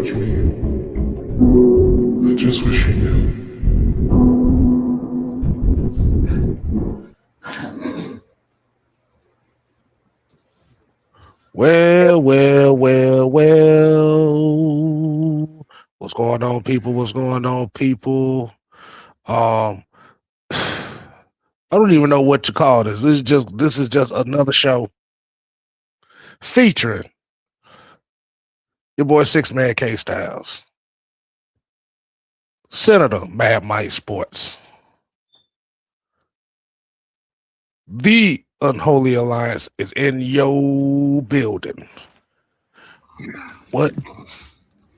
touch me. I just wish you knew. Well. What's going on, people? What's going on, people? I don't even know what to call this. This is just another show featuring your boy 6-Man K Styles, Senator Mad Mike Sports, the Unholy Alliance is in your building. What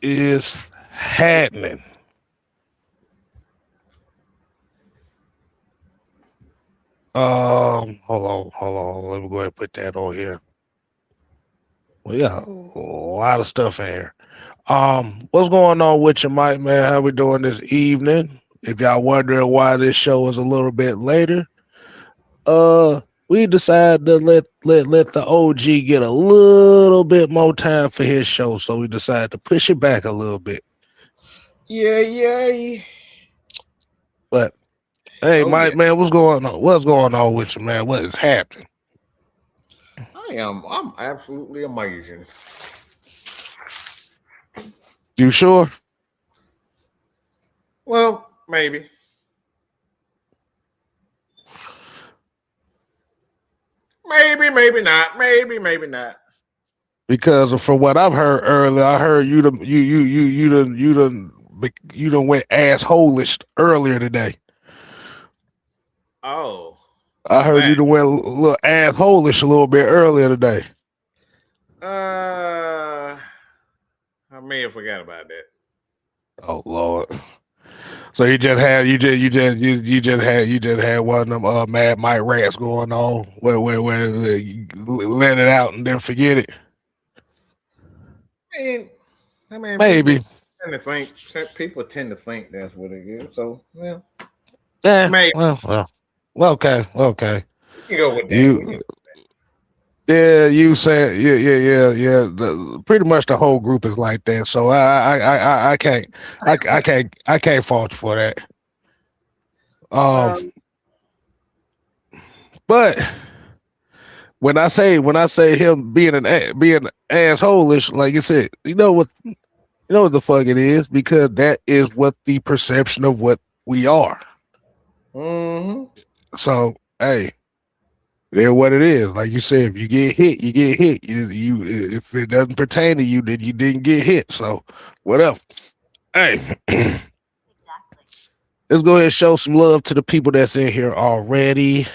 is happening? Hold on. Let me go ahead and put that on here. Well, yeah, a lot of stuff in here. What's going on with you, Mike, man? How we doing this evening? If y'all wondering why this show is a little bit later, we decided to let the OG get a little bit more time for his show, so we decided to push it back a little bit. Yeah. But hey, Mike, man, what's going on? What's going on with you, man? What is happening? I'm absolutely amazing. You sure? Well, maybe. Maybe not. Maybe not. Because from what I've heard earlier, I heard you done went assholish earlier today. Oh. I heard you done went a little assholish a little bit earlier today. I may have forgot about that. Oh Lord. So you just had one of them Mad Mike rants going on where you let it out and then forget it. I mean, maybe people tend to think that's what it is. So well, maybe. Well, okay. You can go with that. Yeah, you said yeah. Pretty much the whole group is like that, so I can't fault you for that. But when I say him being assholish, like you said, you know what the fuck it is, because that is what the perception of what we are. Mm-hmm. So hey. They're what it is. Like you said, if you get hit, you get hit. You if it doesn't pertain to you, then you didn't get hit. So whatever. Hey. Exactly. Let's go ahead and show some love to the people that's in here already.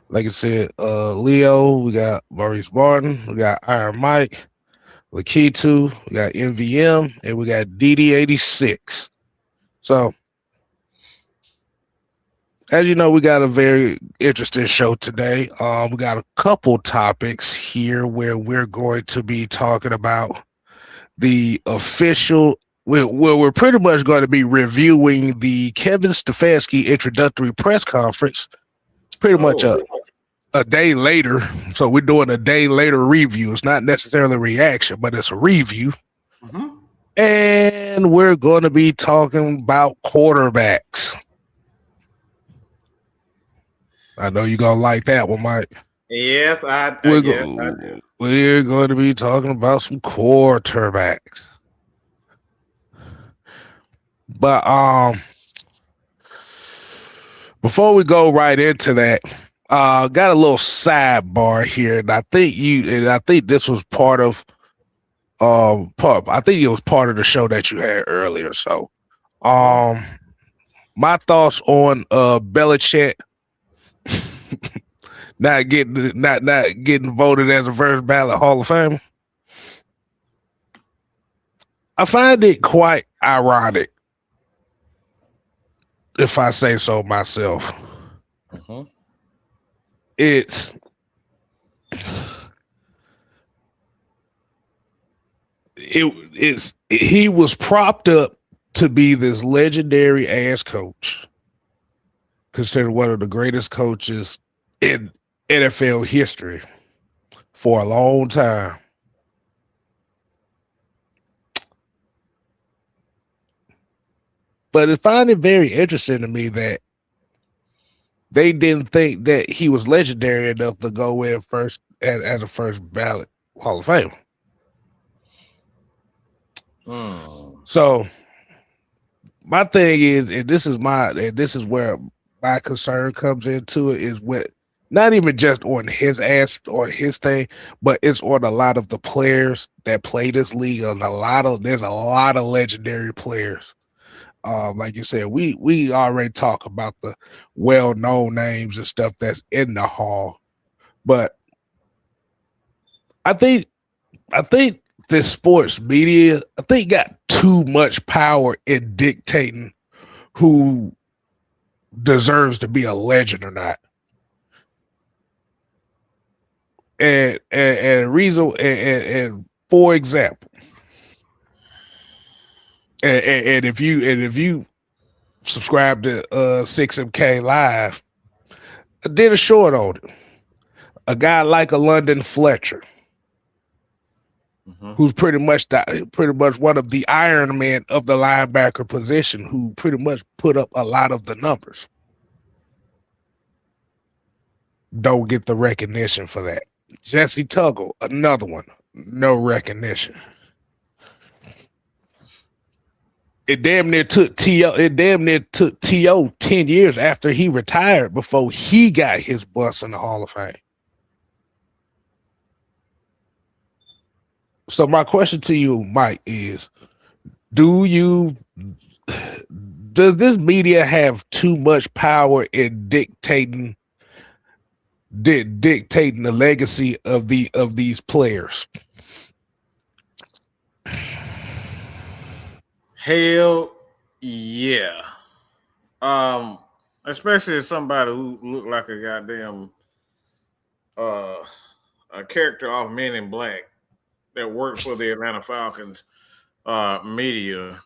Like I said, Leo, we got Maurice Barton, we got Iron Mike, Lakitu, we got MVM, and we got DD86. So as you know, we got a very interesting show today. We got a couple topics here where we're going to be talking about the official. We're pretty much going to be reviewing the Kevin Stefanski introductory press conference. Pretty much a day later, so we're doing a day later review. It's not necessarily a reaction, but it's a review. Mm-hmm. And we're going to be talking about quarterbacks. I know you're going to like that one, Mike. Yes, I do. We're going to be talking about some quarterbacks. But before we go right into that, got a little sidebar here, and I think this was part of I think it was part of the show that you had earlier. So my thoughts on Belichick not getting voted as a first ballot Hall of Famer. I find it quite ironic, if I say so myself. He was propped up to be this legendary ass coach, considered one of the greatest coaches in NFL history for a long time. But I find it very interesting to me that they didn't think that he was legendary enough to go in first as a first ballot Hall of Famer. So my thing is, and this is where my concern comes into it, is what not even just on his ass or his thing, but it's on a lot of the players that play this league. And there's a lot of legendary players. Like you said, we already talk about the well-known names and stuff that's in the hall, but I think this sports media, I think, got too much power in dictating who deserves to be a legend or not. And reason and for example, and if you subscribe to 6MK Live, I did a short on it. A guy like a London Fletcher, who's pretty much one of the Iron Man of the linebacker position, who pretty much put up a lot of the numbers, don't get the recognition for that. Jesse Tuggle, another one, no recognition. It damn near took T.O. 10 years after he retired before he got his bus in the Hall of Fame. So my question to you, Mike, is does this media have too much power in dictating the legacy of these players? Hell yeah. Especially as somebody who looked like a goddamn a character off Men in Black that worked for the Atlanta Falcons media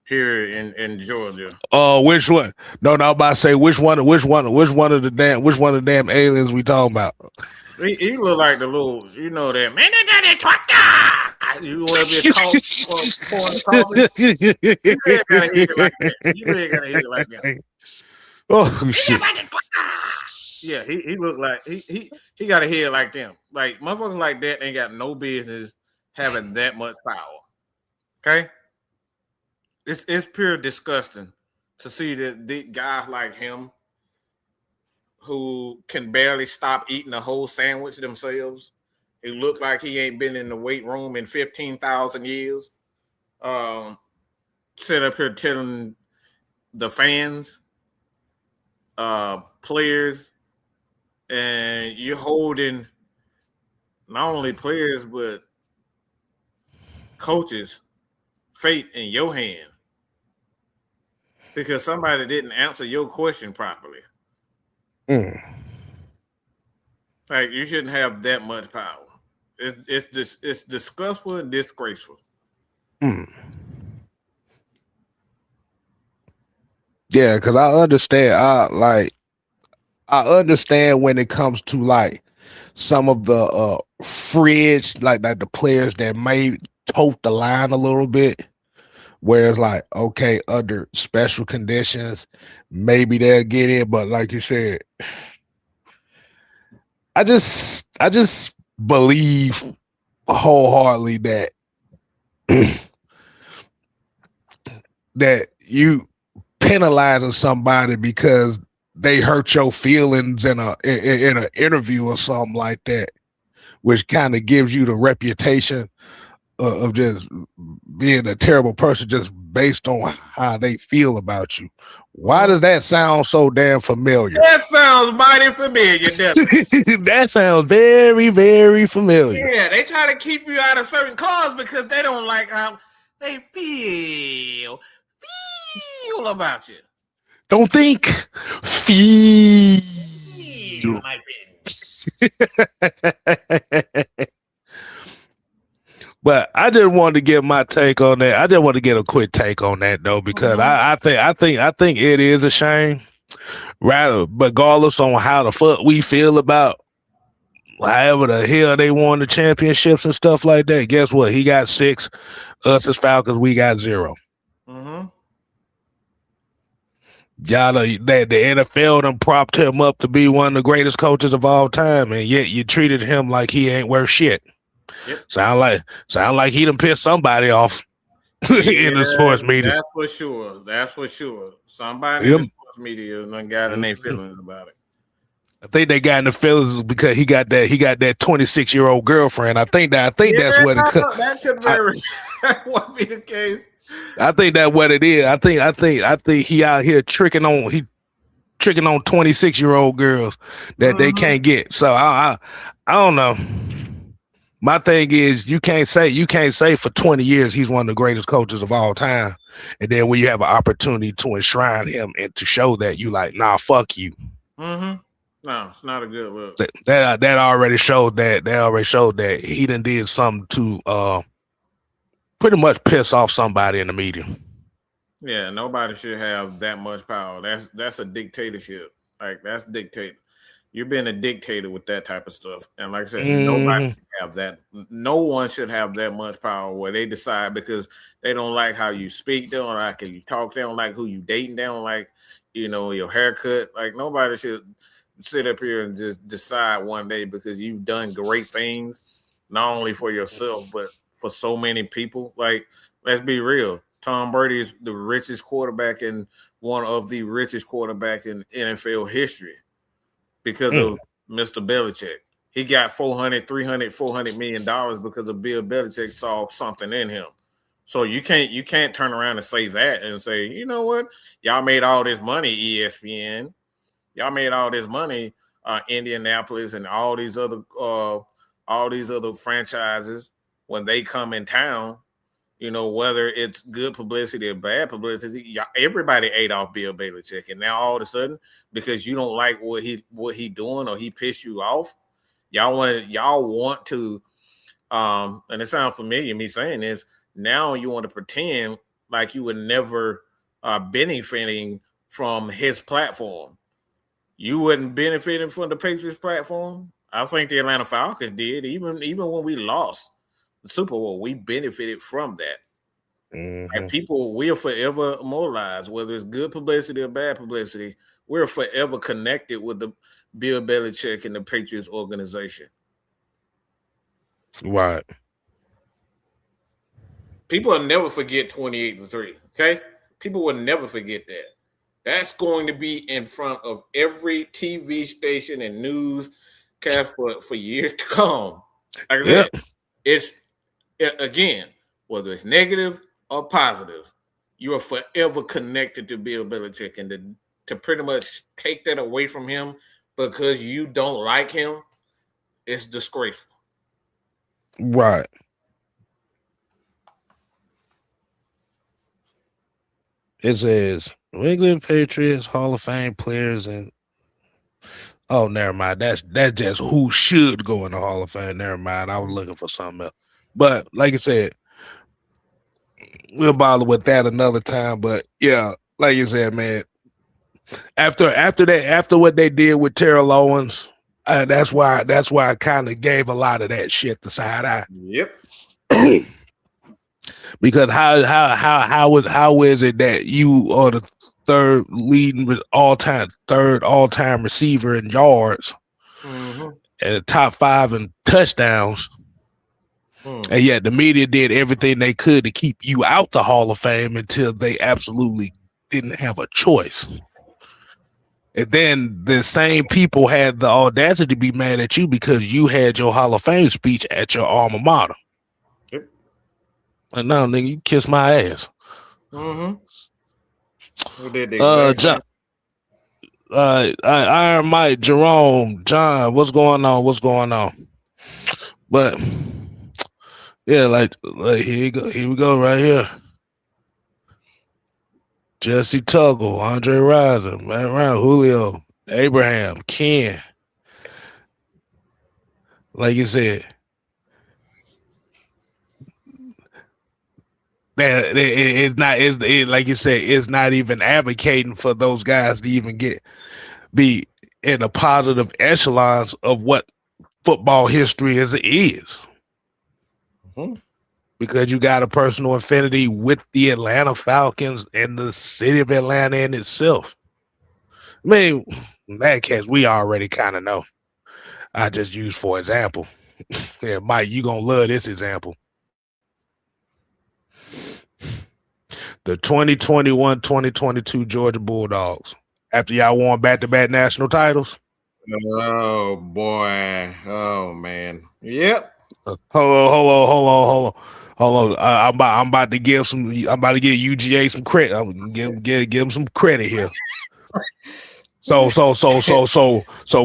here in Georgia. Which one? No, I'm about to say which one of the damn aliens we talking about? He look like the little, that man that twaka. You want to be a coffee? You really gotta hit it like that. Oh shit! Yeah, he look like he got a head like them. Like motherfuckers like that ain't got no business having that much power. Okay, it's pure disgusting to see that guys like him who can barely stop eating a whole sandwich themselves. It looks like he ain't been in the weight room in 15,000 years. Sit up here telling the fans, players, and you're holding not only players but coaches' fate in your hand because somebody didn't answer your question properly. Like you shouldn't have that much power. It's disgustful and disgraceful. Yeah, because I understand. I understand when it comes to like some of the fridge, like the players that may tote the line a little bit. Whereas, like, okay, under special conditions, maybe they'll get in. But like you said, I just believe wholeheartedly that that you penalizing somebody because they hurt your feelings in an interview or something like that, which kind of gives you the reputation of just being a terrible person just based on how they feel about you. Why does that sound so damn familiar? That sounds mighty familiar, doesn't it? That sounds very, very familiar. Yeah, they try to keep you out of certain cars because they don't like how they feel about you. Don't think, feel. My But I just wanted to get my take on that. I just want to get a quick take on that though, because I think it is a shame. Rather, regardless on how the fuck we feel about however the hell they won the championships and stuff like that. Guess what? He got 6. Us as Falcons, we got 0. Y'all know that the NFL done propped him up to be one of the greatest coaches of all time, and yet you treated him like he ain't worth shit. Yep. Sound like he done pissed somebody off in the sports media. That's for sure. That's for sure. Somebody in the sports media done got in their feelings about it. I think they got in the feelings because he got that 26-year-old girlfriend. I think that's what it that could very what be the case. I think that's what it is. I think he out here tricking on 26-year-old girls that they can't get. So I don't know. My thing is you can't say for 20 years he's one of the greatest coaches of all time. And then when you have an opportunity to enshrine him and to show that, you like, nah, fuck you. Mm-hmm. No, it's not a good look. That already showed that he done did something to pretty much piss off somebody in the media. Yeah, nobody should have that much power. That's a dictatorship. Like that's dictator. You're being a dictator with that type of stuff. And like I said, nobody should have that. No one should have that much power where they decide because they don't like how you speak, they don't like how you talk, they don't like who you dating, they don't like, your haircut. Like nobody should sit up here and just decide one day because you've done great things, not only for yourself, but for so many people. Like, let's be real. Tom Brady is the richest quarterback and one of the richest quarterbacks in NFL history because of Mr. Belichick. He got $400 million because of Bill Belichick saw something in him. So you can't turn around and say that and say, you know what? Y'all made all this money, ESPN. Y'all made all this money, Indianapolis and all these other franchises when they come in town. Whether it's good publicity or bad publicity, everybody ate off Bill Belichick, and now all of a sudden, because you don't like what he doing or he pissed you off, y'all want to, and it sounds familiar. Me saying this now, you want to pretend like you were never benefiting from his platform. You wasn't benefiting from the Patriots platform. I think the Atlanta Falcons did. Even when we lost the Super Bowl, we benefited from that. And people, we are forever immortalized, whether it's good publicity or bad publicity. We're forever connected with the Bill Belichick and the Patriots organization. Right. People will never forget 28-3. Okay, people will never forget that. That's going to be in front of every TV station and newscast for years to come. Like I said, it's again, whether it's negative or positive, you are forever connected to Bill Belichick, and to pretty much take that away from him because you don't like him, it's disgraceful. Right. It says New England Patriots Hall of Fame players and never mind. That's just who should go in the Hall of Fame. Never mind. I was looking for something else. But like I said, we'll bother with that another time. But yeah, like you said, man, after what they did with Terrell Owens, that's why I kind of gave a lot of that shit the side eye. Yep. Because how is it that you are the third all-time receiver in yards and top 5 in touchdowns, and yet the media did everything they could to keep you out the Hall of Fame until they absolutely didn't have a choice. And then the same people had the audacity to be mad at you because you had your Hall of Fame speech at your alma mater. And now, nigga, you kiss my ass. Who did Iron Mike, Jerome, John, what's going on? But yeah, like here we go right here. Jesse Tuggle, Andre Rison, Matt Ryan, Julio, Abraham, Ken. Like you said. Like you said, it's not even advocating for those guys to even be in a positive echelons of what football history is. Because you got a personal affinity with the Atlanta Falcons and the city of Atlanta in itself. I mean, in that case, we already kind of know. I just use for example. Yeah, Mike, you gonna love this example. The 2021-2022 Georgia Bulldogs. After y'all won back-to-back national titles. Oh boy. Oh man. Yep. Hold on. I'm about to give UGA some credit. I'm give them some credit here. So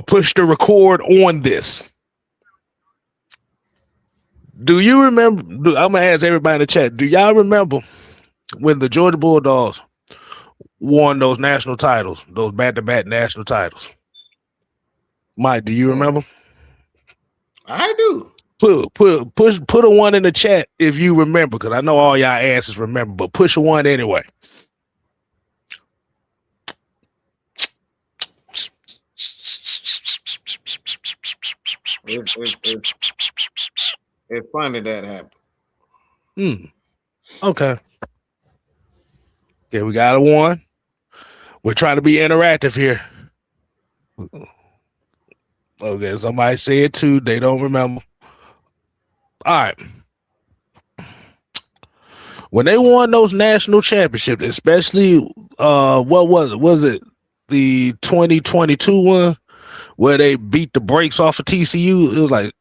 push the record on this. Do you remember? I'm gonna ask everybody in the chat. Do y'all remember when the Georgia Bulldogs won those national titles, those back-to-back national titles? Mike, do you remember? I do. Put a one in the chat if you remember, because I know all y'all asses remember, but push a one anyway. It's funny that happened. Okay. Okay, we got a one. We're trying to be interactive here. Okay, somebody say it too. They don't remember. All right. When they won those national championships, especially what was it? Was it the 2022 one where they beat the brakes off of TCU? It was like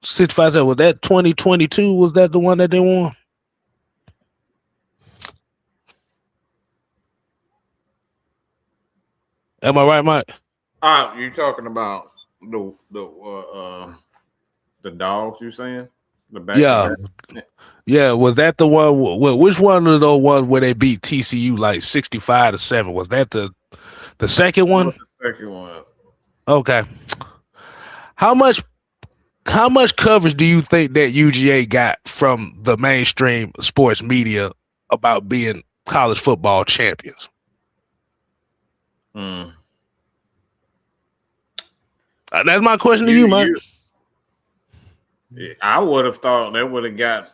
65-7. Was that 2022? Was that the one that they won? Am I right, Mike? You talking about the dogs? You saying the back? Yeah. Was that the one? Which one of those ones where they beat TCU like 65-7? Was that the second one? The second one. Okay. How much coverage do you think that UGA got from the mainstream sports media about being college football champions? That's my question to you, Mike. I would have thought they would have got.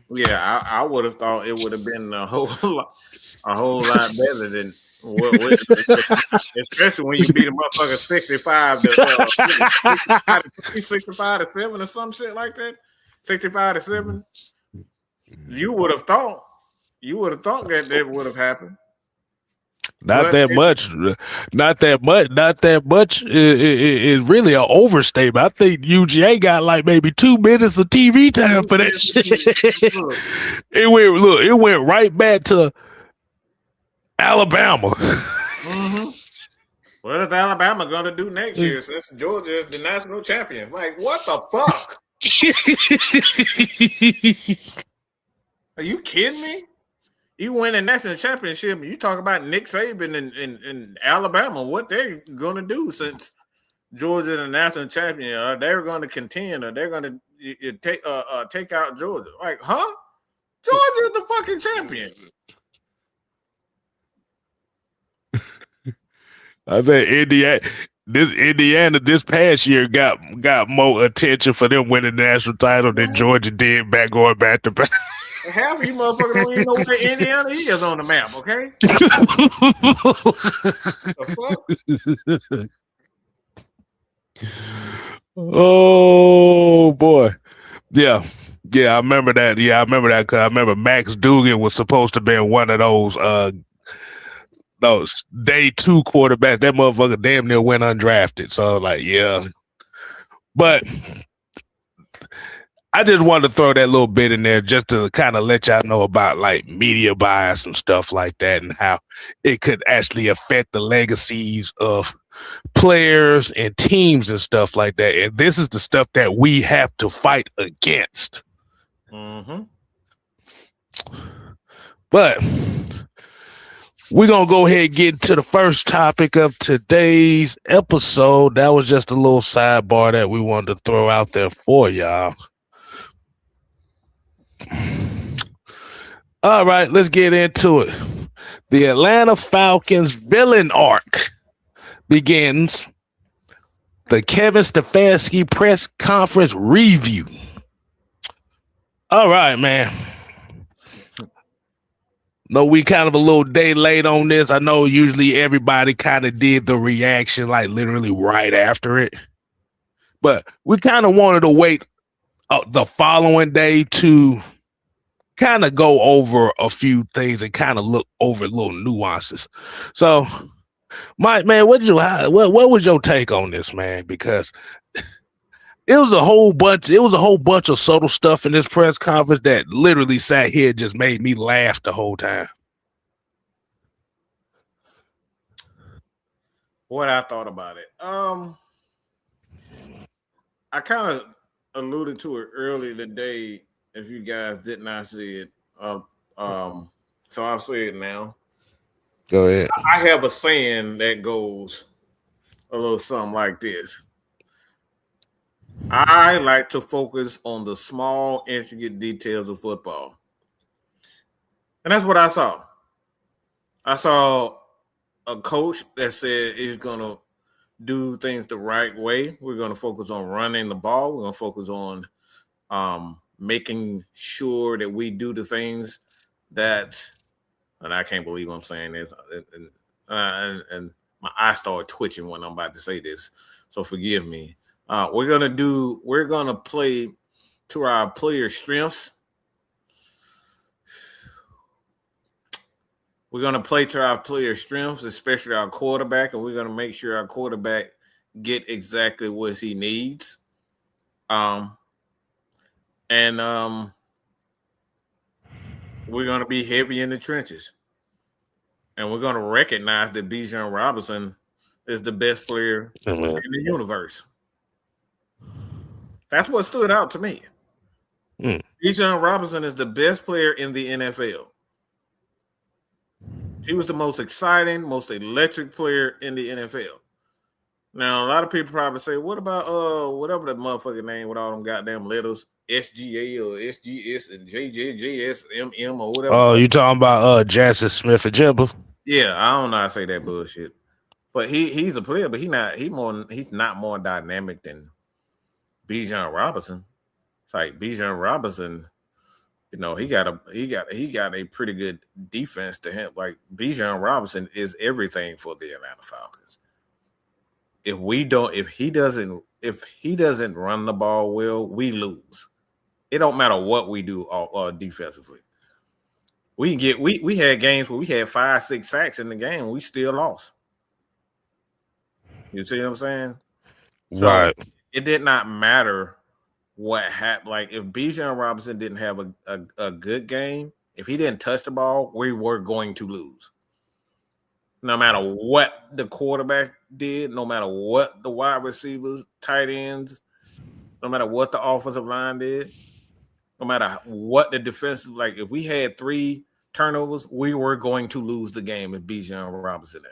Yeah, I would have thought it would have been a whole lot better than what especially when you beat a motherfucker 65-7 or some shit like that. 65-7. You would have thought that would have happened. Not that much is really an overstatement. I think UGA got like maybe 2 minutes of TV time for that shit. It went right back to Alabama. What is Alabama gonna do next year since Georgia is the national champions? Like, what the fuck? Are you kidding me? You win a national championship, you talk about Nick Saban and Alabama, what they're going to do since Georgia's a national champion. Are they going to contend, or they're going to take out Georgia? Like, huh? Georgia's the fucking champion. I said Indiana this past year got more attention for them winning the national title than Georgia did going back to back. Half of you motherfuckers don't even know where Indiana is on the map, okay? The fuck? Oh boy. Yeah, I remember that. Yeah, I remember that because I remember Max Duggan was supposed to be one of those day 2 quarterbacks. That motherfucker damn near went undrafted. So like, yeah. But I just wanted to throw that little bit in there just to kind of let y'all know about like media bias and stuff like that, and how it could actually affect the legacies of players and teams and stuff like that. And this is the stuff that we have to fight against. But we're going to go ahead and get into the first topic of today's episode. That was just a little sidebar that we wanted to throw out there for y'all. All right, let's get into it. The Atlanta Falcons villain arc begins. The Kevin Stefanski press conference review. All right, man. No, we kind of a little day late on this. I know usually everybody kind of did the reaction like literally right after it, but we kind of wanted to wait the following day to kind of go over a few things and kind of look over little nuances. So, Mike, man, what was your take on this, man? Because it was a whole bunch of subtle stuff in this press conference that literally sat here and just made me laugh the whole time. What I thought about it. I kind of alluded to it earlier today. If you guys did not see it, so I'll say it now. Go ahead. I have a saying that goes a little something like this. I like to focus on the small, intricate details of football. And that's what I saw. I saw a coach that said he's going to do things the right way. We're going to focus on running the ball. We're going to focus on making sure that we do the things that, and I can't believe I'm saying this, and my eyes started twitching when I'm about to say this, so forgive me. We're gonna play to our players' strengths. We're gonna play to our players' strengths, especially our quarterback, and we're gonna make sure our quarterback get exactly what he needs. We're gonna be heavy in the trenches, and we're gonna recognize that Bijan Robinson is the best player in the universe. That's what stood out to me. Bijan Robinson is the best player in the NFL. He was the most exciting, most electric player in the NFL. Now, a lot of people probably say, what about whatever that motherfucking name with all them goddamn letters, SGA or SGS and JJJSMM or whatever. Oh, you talking about Jackson Smith and Jimbo? Yeah, I don't know how to say that bullshit. But he's a player, but he's not more dynamic than Bijan Robinson. It's like Bijan Robinson, you know, he got a pretty good defense to him. Like Bijan Robinson is everything for the Atlanta Falcons. If he doesn't run the ball well, we lose. It don't matter what we do defensively. We had games where we had 5-6 sacks in the game, we still lost. You see what I'm saying? Right. So it did not matter what happened. Like if Bijan Robinson didn't have a good game, if he didn't touch the ball, we were going to lose. No matter what the quarterback did, no matter what the wide receivers, tight ends, no matter what the offensive line did, no matter what the defensive, like if we had 3 turnovers, we were going to lose the game if Bijan Robinson did.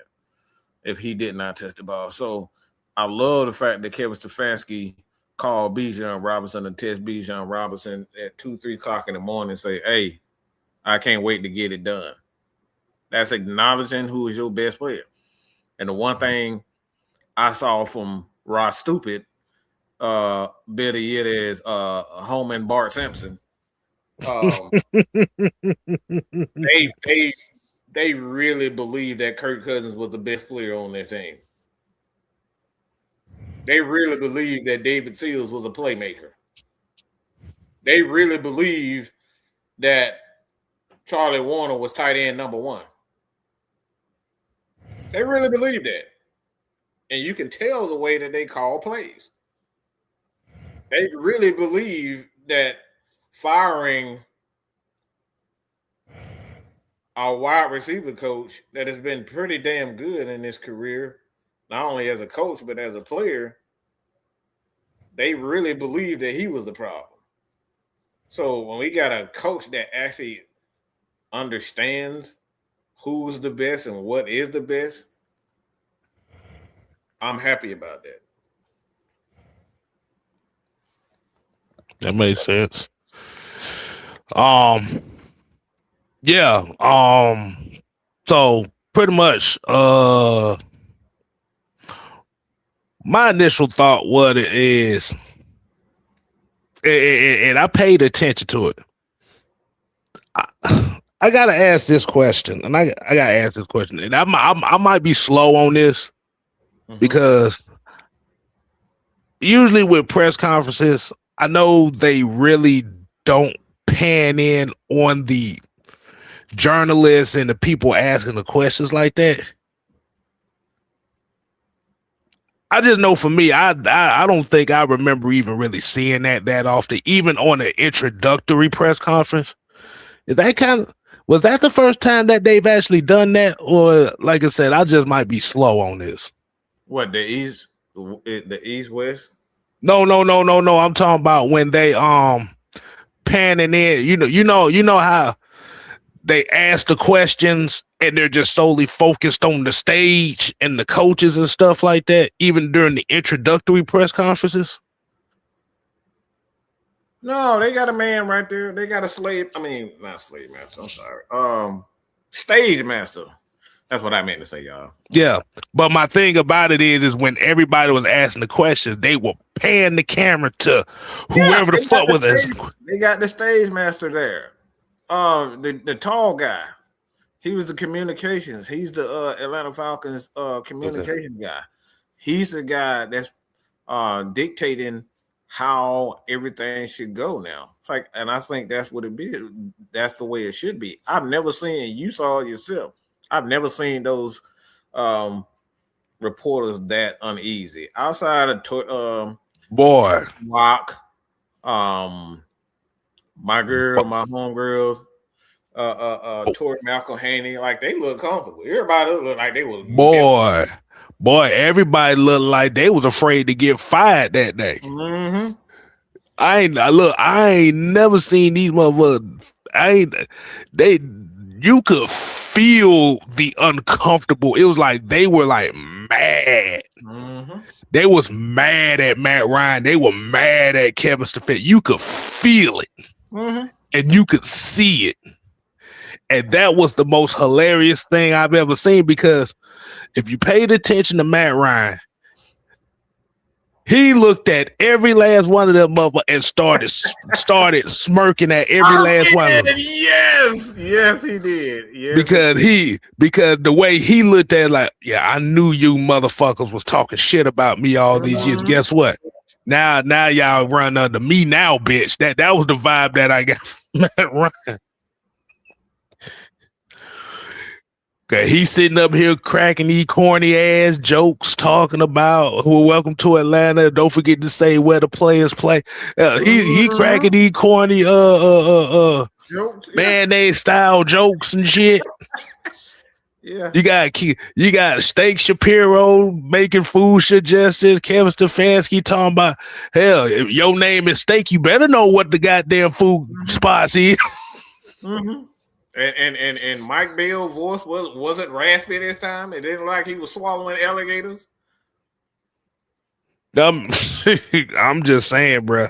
If he did not touch the ball. So I love the fact that Kevin Stefanski called Bijan Robinson and test Bijan Robinson at 2-3 o'clock in the morning and say, hey, I can't wait to get it done. That's acknowledging who is your best player. And the one thing I saw from Ross Stupid, better yet is Holman Bart Simpson. They really believe that Kirk Cousins was the best player on their team. They really believe that David Seals was a playmaker. They really believe that Charlie Warner was tight end number 1. They really believe that. And you can tell the way that they call plays. They really believe that firing our wide receiver coach that has been pretty damn good in his career, not only as a coach, but as a player, they really believe that he was the problem. So when we got a coach that actually understands who's the best and what is the best, I'm happy about that. That makes sense. Yeah. So pretty much, my initial thought what it is, and I paid attention to it. I gotta ask this question, and I gotta ask this question, and I might be slow on this because usually with press conferences, I know they really don't pan in on the journalists and the people asking the questions like that. I just know for me, I don't think I remember even really seeing that often, even on an introductory press conference. Is that was that the first time that they've actually done that, or like I said, I just might be slow on this? What, the East West? No. I'm talking about when they panning in. You know how they ask the questions and they're just solely focused on the stage and the coaches and stuff like that, even during the introductory press conferences. No, they got a man right there. They got a slave. I mean, not slave master. I'm sorry. Stage master. That's what I meant to say, y'all. Yeah, but my thing about it is when everybody was asking the questions, they were pan the camera to whoever the fuck was asking. They got the stage master there. The tall guy. He was the communications. He's the Atlanta Falcons communication guy. He's the guy that's dictating how everything should go now. It's like, and I think that's what it be. That's the way it should be. I've never seen, you saw it yourself, I've never seen those reporters that uneasy. Outside of boy, Rock, my homegirls, Tori McElhaney, like they look comfortable. Everybody look like they was boy, everybody looked like they was afraid to get fired that day. Mm-hmm. I ain't never seen these motherfuckers. You could feel the uncomfortable. It was like they were like mad. Mm-hmm. They was mad at Matt Ryan. They were mad at Kevin Stefanski. You could feel it, and you could see it. And that was the most hilarious thing I've ever seen, because if you paid attention to Matt Ryan, he looked at every last one of them motherfuckers and started smirking at every last one of them. Yes, he did. Yes, because the way he looked at it, like, yeah, I knew you motherfuckers was talking shit about me all these years. Guess what? Now y'all run under me now, bitch. That was the vibe that I got from Matt Ryan. Okay, he's sitting up here cracking these corny ass jokes, talking about welcome to Atlanta. Don't forget to say where the players play. He cracking these corny jokes, mayonnaise style jokes and shit. Yeah, you got Steak Shapiro making food suggestions. Kevin Stefanski talking about, hell, if your name is Steak, you better know what the goddamn food spots is. Mm-hmm. And Mike Bell's voice wasn't raspy this time. It didn't like he was swallowing alligators. I'm just saying, bro.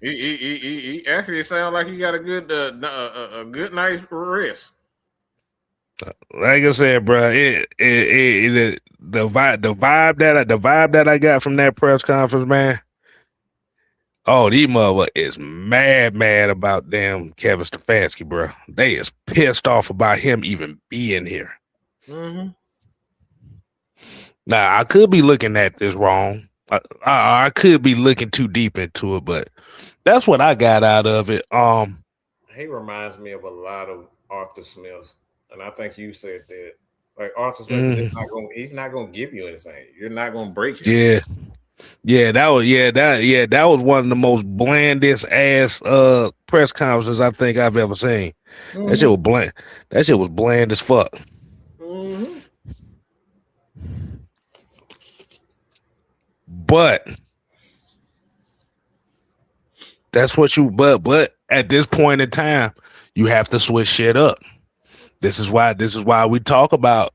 He actually sounded like he got a good night's rest. Like I said, bro, the vibe that I got from that press conference, man. Oh, these mother is mad about damn Kevin Stefanski, bro. They is pissed off about him even being here. Mm-hmm. Now, I could be looking at this wrong. I could be looking too deep into it, but that's what I got out of it. He reminds me of a lot of Arthur Smith, and I think you said that. Like Arthur Smith, he's not gonna give you anything. You're not gonna break him. That was one of the most blandest ass press conferences I think I've ever seen. Mm-hmm. That shit was bland. That shit was bland as fuck. Mm-hmm. But that's what you. But at this point in time, you have to switch shit up. This is why we talk about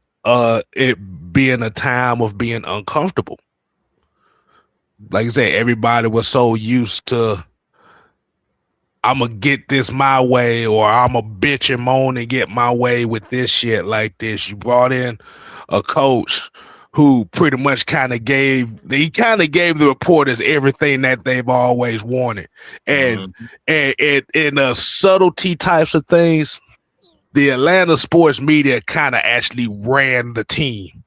it being a time of being uncomfortable. Like I said, everybody was so used to, I'm going to get this my way, or I'm going to bitch and moan and get my way with this shit like this. You brought in a coach who pretty much kind of gave the reporters everything that they've always wanted. And in the subtlety types of things, the Atlanta sports media kind of actually ran the team,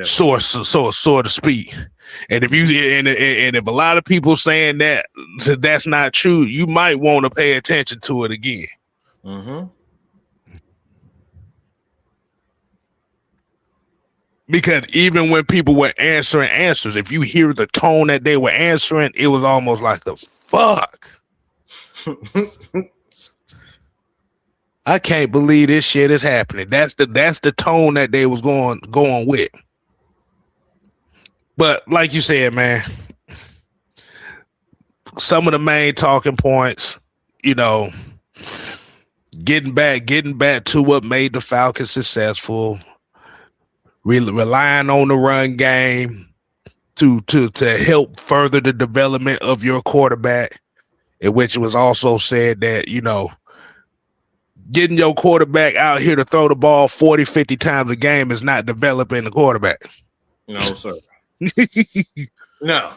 so to speak. And if if a lot of people saying that that's not true, you might want to pay attention to it again. Mm-hmm. Because even when people were answering answers, if you hear the tone that they were answering, it was almost like the fuck. I can't believe this shit is happening. That's the tone that they was going with. But like you said, man, some of the main talking points, you know, getting back to what made the Falcons successful, relying on the run game to help further the development of your quarterback, in which it was also said that, you know, getting your quarterback out here to throw the ball 40, 50 times a game is not developing the quarterback. No, sir. No.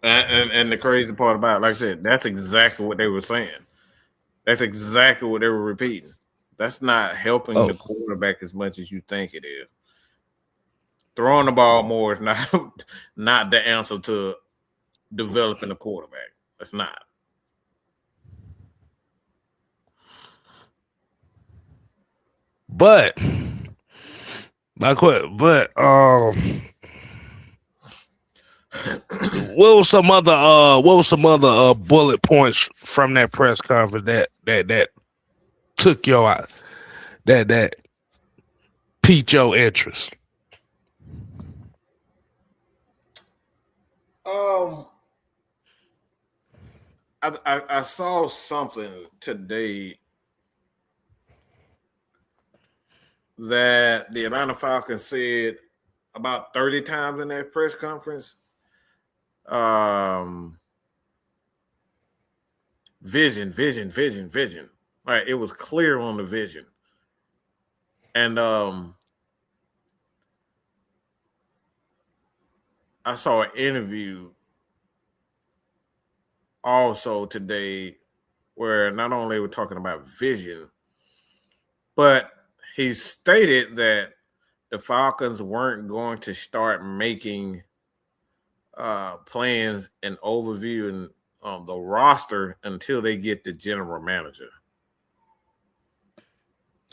And the crazy part about it, like I said, that's exactly what they were saying. That's exactly what they were repeating. That's not helping the quarterback as much as you think it is. Throwing the ball more is not the answer to developing a quarterback. That's not. But what was some other bullet points from that press conference that took your eye, that piqued your interest? I saw something today that the Atlanta Falcons said about 30 times in that press conference. Vision. Right, it was clear on the vision. And I saw an interview also today where not only we're talking about vision, but he stated that the Falcons weren't going to start making plans and overviewing the roster until they get the general manager.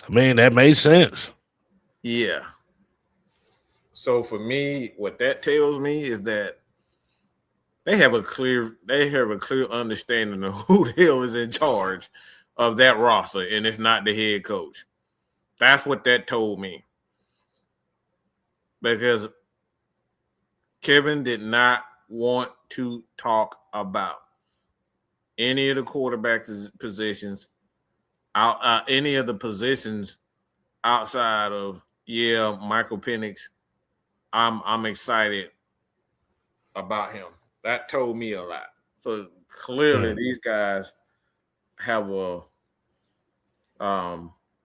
I mean, that made sense. Yeah. So for me, what that tells me is that they have a clear understanding of who the hell is in charge of that roster, and it's not the head coach. That's what that told me. Because Kevin did not want to talk about any of the quarterback positions, any of the positions outside of Michael Penix. I'm excited about him. That told me a lot. So clearly, these guys have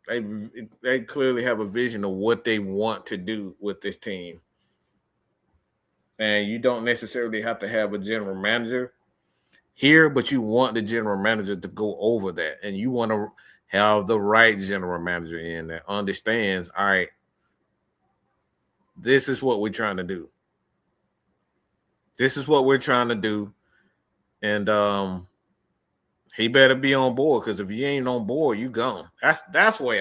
they clearly have a vision of what they want to do with this team. And you don't necessarily have to have a general manager here, but you want the general manager to go over that. And you want to have the right general manager in that understands, all right, this is what we're trying to do. This is what we're trying to do. And he better be on board, because if you ain't on board, you gone. That's what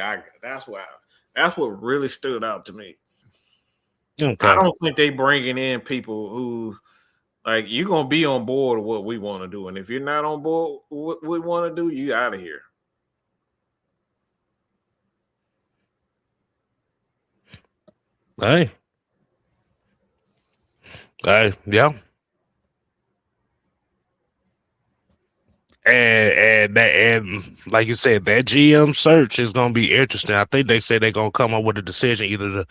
really stood out to me. Okay. I don't think they bringing in people who, like, you're going to be on board with what we want to do. And if you're not on board with what we want to do, you out of here. Hey, yeah. And like you said, that GM search is going to be interesting. I think they say they're going to come up with a decision either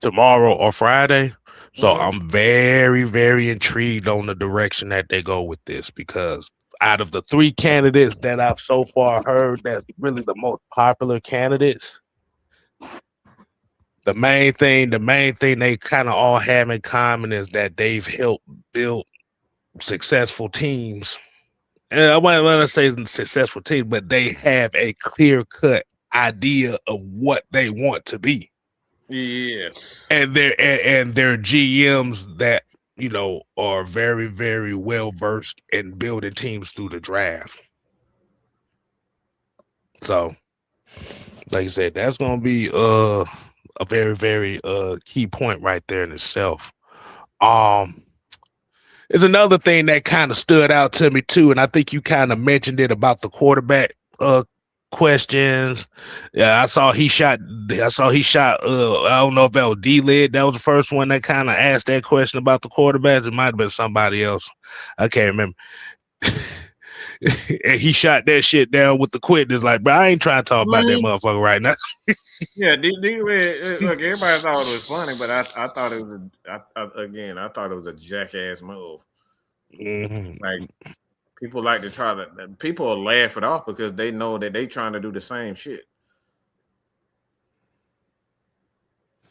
tomorrow or Friday. So I'm very, very intrigued on the direction that they go with this, because out of the three candidates that I've so far heard, that's really the most popular candidates, the main thing they kind of all have in common is that they've helped build successful teams. And I want to say successful teams, but they have a clear-cut idea of what they want to be. Yes. And their GMs that are very, very well versed in building teams through the draft. So, like I said, that's gonna be a very, very key point right there in itself. There's another thing that kind of stood out to me too, and I think you kind of mentioned it about the quarterback questions. Yeah, I saw he shot. I don't know if that was D-Lid. That was the first one that kind of asked that question about the quarterbacks. It might have been somebody else. I can't remember. And he shot that shit down with the quickness. Like, bro, I ain't trying to talk about that motherfucker right now. Yeah, D-Lid. Look, everybody thought it was funny, but I thought it was I thought it was a jackass move. Mm-hmm. Like, people like to try to. People will laugh it off because they know that they trying to do the same shit.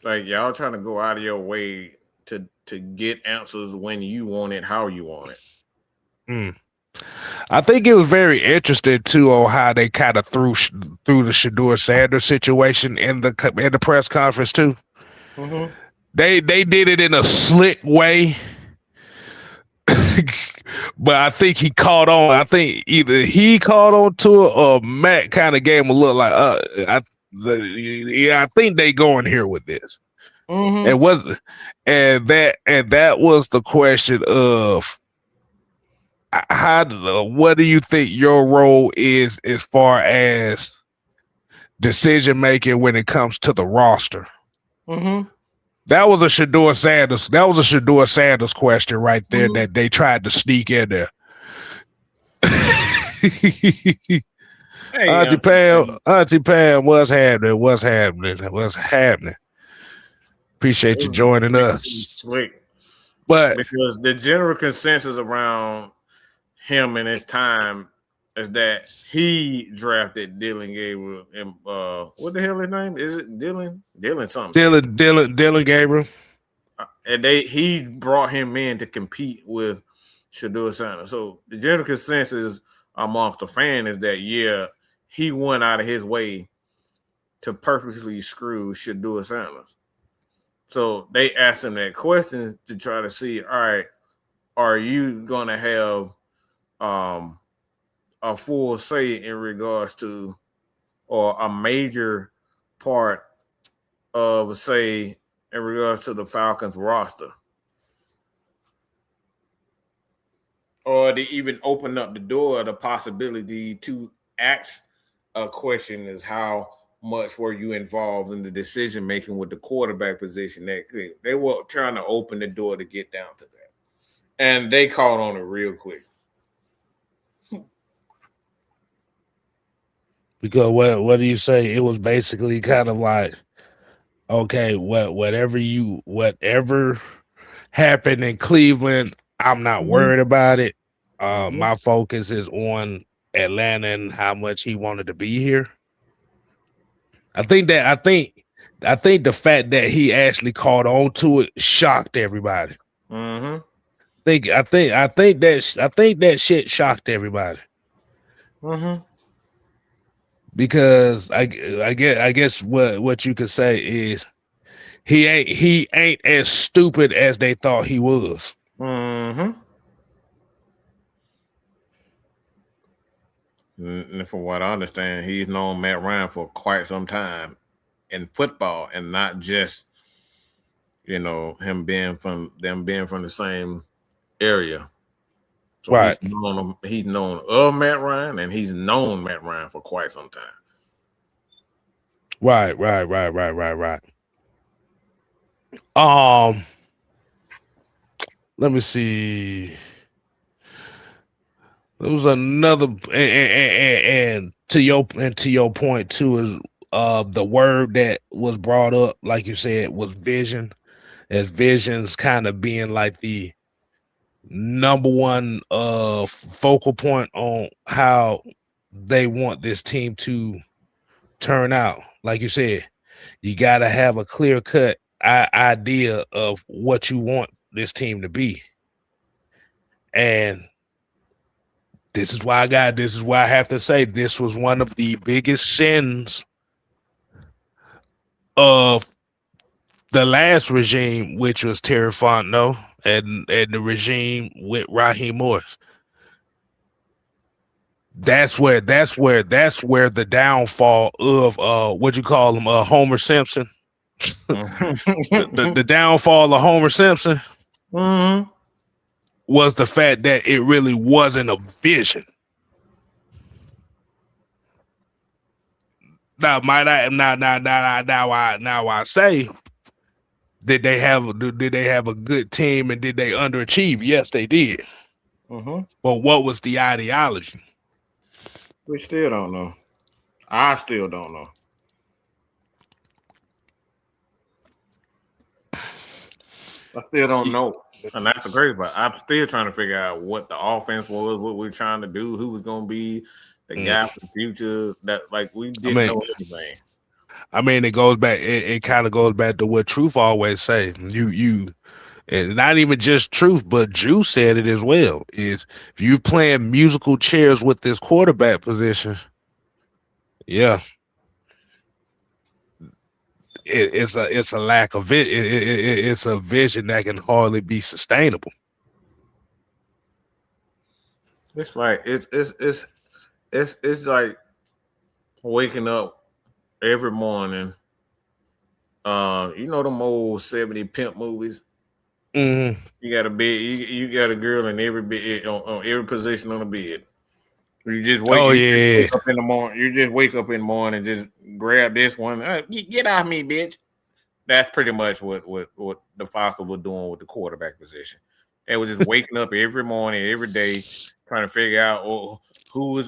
Like, y'all trying to go out of your way to get answers when you want it, how you want it. I think it was very interesting too on how they kind of threw the Shedeur Sanders situation in the press conference too. Mm-hmm. They did it in a slick way. But I think he caught on. I think either he caught on to it or Matt kind of gave him a look like, I think they going here with this. Mm-hmm. And that was the question of what do you think your role is as far as decision making when it comes to the roster? Mm-hmm. That was a Shedeur Sanders question right there that they tried to sneak in there. Auntie Pam, what's happening? Appreciate you joining us. But because the general consensus around him and his time is that he drafted Dylan Gabriel and what the hell his name is? It Dylan something? Dylan Gabriel. And he brought him in to compete with Shedeur Sanders. So the general consensus amongst the fan is that he went out of his way to purposely screw Shedeur Sanders. So they asked him that question to try to see, all right, are you gonna have a full say in regards to, or a major part of say in regards to the Falcons roster? Or they even open up the door, the possibility to ask a question is how much were you involved in the decision making with the quarterback position? They were trying to open the door to get down to that. And they caught on it real quick. Because what do you say? It was basically kind of like, okay, whatever happened in Cleveland, I'm not worried about it. My focus is on Atlanta and how much he wanted to be here. I think the fact that he actually caught on to it shocked everybody. Mm-hmm. I think that shit shocked everybody. Mm-hmm. Because I guess what you could say is he ain't as stupid as they thought he was. Mm-hmm. And from what I understand, he's known Matt Ryan for quite some time in football, and not just him being from the same area. So right. He's known of Matt Ryan, and he's known Matt Ryan for quite some time. Right. Let me see. There was another, and to your point too, is the word that was brought up, like you said, was vision. As vision's kind of being like the number one focal point on how they want this team to turn out. Like you said, you got to have a clear cut idea of what you want this team to be. And this is why I have to say this was one of the biggest sins of the last regime, which was Terry Fontenot, and the regime with Raheem Morris. That's where the downfall of what you call him, Homer Simpson. the downfall of Homer Simpson was the fact that it really wasn't a vision. Now, I say, did they have a good team and did they underachieve? Yes, they did. But what was the ideology? We still don't know. I still don't know. I still don't know. And that's the crazy part. I'm still trying to figure out what the offense was, what we're trying to do, who was going to be the guy for the future. That like we didn't know anything. I mean, it goes back. It kind of goes back to what Truth always say. And not even just Truth, but Drew said it as well. Is if you playing musical chairs with this quarterback position, yeah, it's a lack of it. It's a vision that can hardly be sustainable. It's like it's like waking up every morning. You know them old 70 pimp movies. Mm-hmm. You got a bed. You got a girl in every bed on every position on the bed. You just wake. Wake up in the morning. You just wake up in the morning and just grab this one. Get off me, bitch. That's pretty much what the Falcons were doing with the quarterback position. They were just waking up every morning, every day, trying to figure out who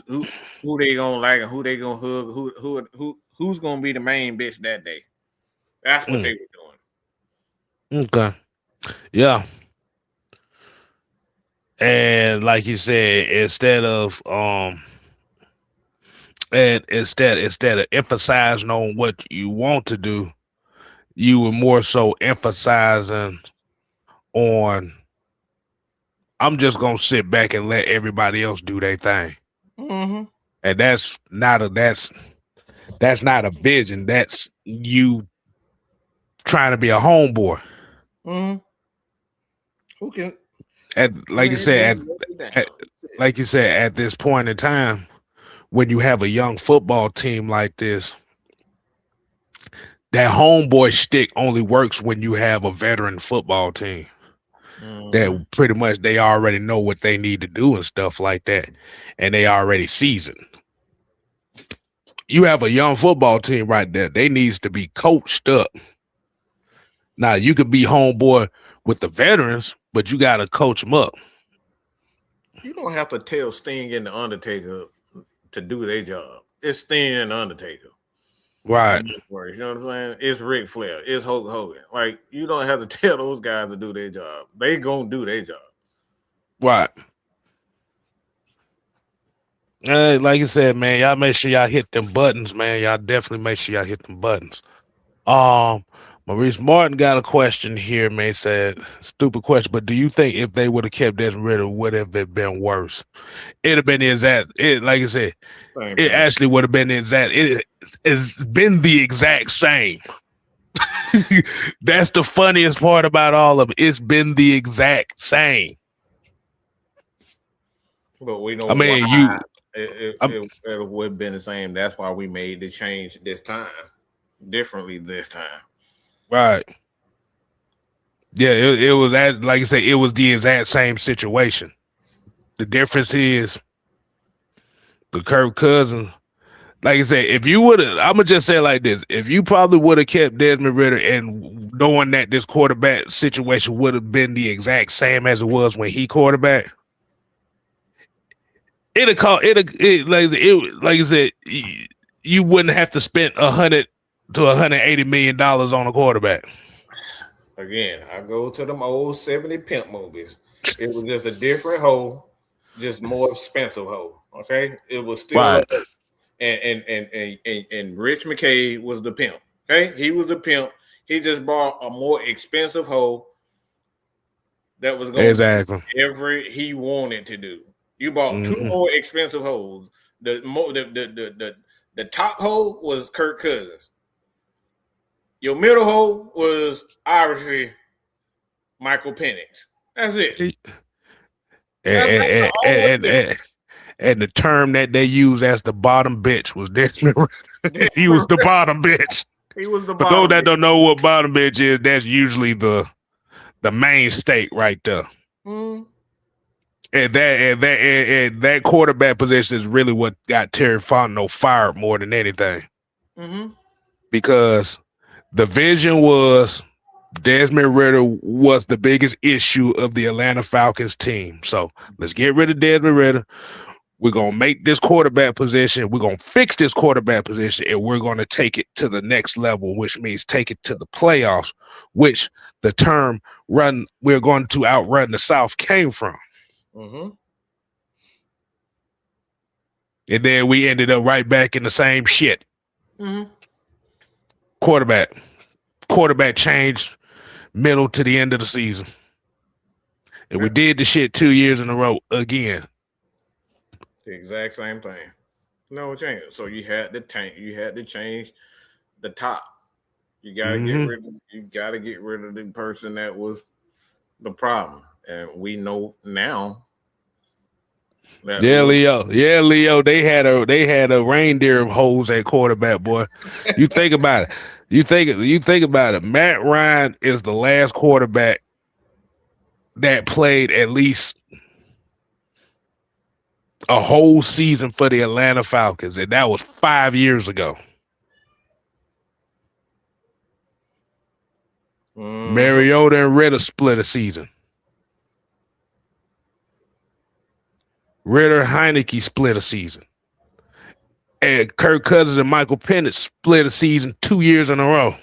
they gonna like and who they gonna hug, who's gonna be the main bitch that day. That's what they were doing. Okay. Yeah. And like you said, instead of emphasizing on what you want to do, you were more so emphasizing on I'm just gonna sit back and let everybody else do their thing. Mm-hmm. And that's not a vision. That's you trying to be a homeboy. Mm-hmm. Who can? And like you said, at this point in time, when you have a young football team like this, that homeboy stick only works when you have a veteran football team. That pretty much they already know what they need to do and stuff like that, and they already seasoned. You have a young football team right there. They needs to be coached up. Now you could be homeboy with the veterans, but you got to coach them up. You don't have to tell Sting and the Undertaker to do their job. It's Sting and the Undertaker. Right. You know what I'm saying? It's Ric Flair. It's Hulk Hogan. Like, you don't have to tell those guys to do their job. They gonna do their job. Right. Like I said, man, y'all make sure y'all hit them buttons, man. Y'all definitely make sure y'all hit them buttons. Maurice Martin got a question here, man. Said, stupid question, but do you think if they would have kept Desmond Ritter, would have it been worse? It'd have been like I said, it actually would have been it's been the exact same. That's the funniest part about all of it. It's been the exact same. But we know why it would have been the same. That's why we made the change this time. Differently this time. Right. Yeah, it was like I say, it was the exact same situation. The difference is the Kirk Cousins. Like I said, if you would have, I'm gonna just say it like this: if you probably would have kept Desmond Ritter and knowing that this quarterback situation would have been the exact same as it was when he quarterback, like I said, you wouldn't have to spend $100 to $180 million on a quarterback. Again, I go to them old 70 pimp movies. It was just a different hole, just more expensive hole. Okay, it was still right. And Rich McKay was the pimp. Okay, he was the pimp. He just bought a more expensive hole that was going to do whatever he wanted to do. You bought two more expensive holes. The top hole was Kirk Cousins. Your middle hole was obviously Michael Penix. That's it. And the term that they use as the bottom bitch was Desmond Ritter. He was the bottom bitch. He was the For bottom those that bitch. don't know what bottom bitch is, that's usually the main state right there. Mm. And that quarterback position is really what got Terry Fontenot fired more than anything. Mm-hmm. Because the vision was Desmond Ritter was the biggest issue of the Atlanta Falcons team. So let's get rid of Desmond Ritter. We're going to make this quarterback position. We're going to fix this quarterback position, and we're going to take it to the next level, which means take it to the playoffs, which the term we're going to outrun the South came from. Mm-hmm. And then we ended up right back in the same shit. Mm-hmm. Quarterback changed middle to the end of the season. And we did the shit 2 years in a row again. The exact same thing. No change. So you had to change the top. You gotta get rid of the person that was the problem. And we know now that Leo. They had a reindeer of holes at quarterback, boy. You think about it. You think about it. Matt Ryan is the last quarterback that played at least a whole season for the Atlanta Falcons, and that was 5 years ago. Mariota and Ritter split a season. Ritter Heineke split a season. And Kirk Cousins and Michael Penix split a season 2 years in a row.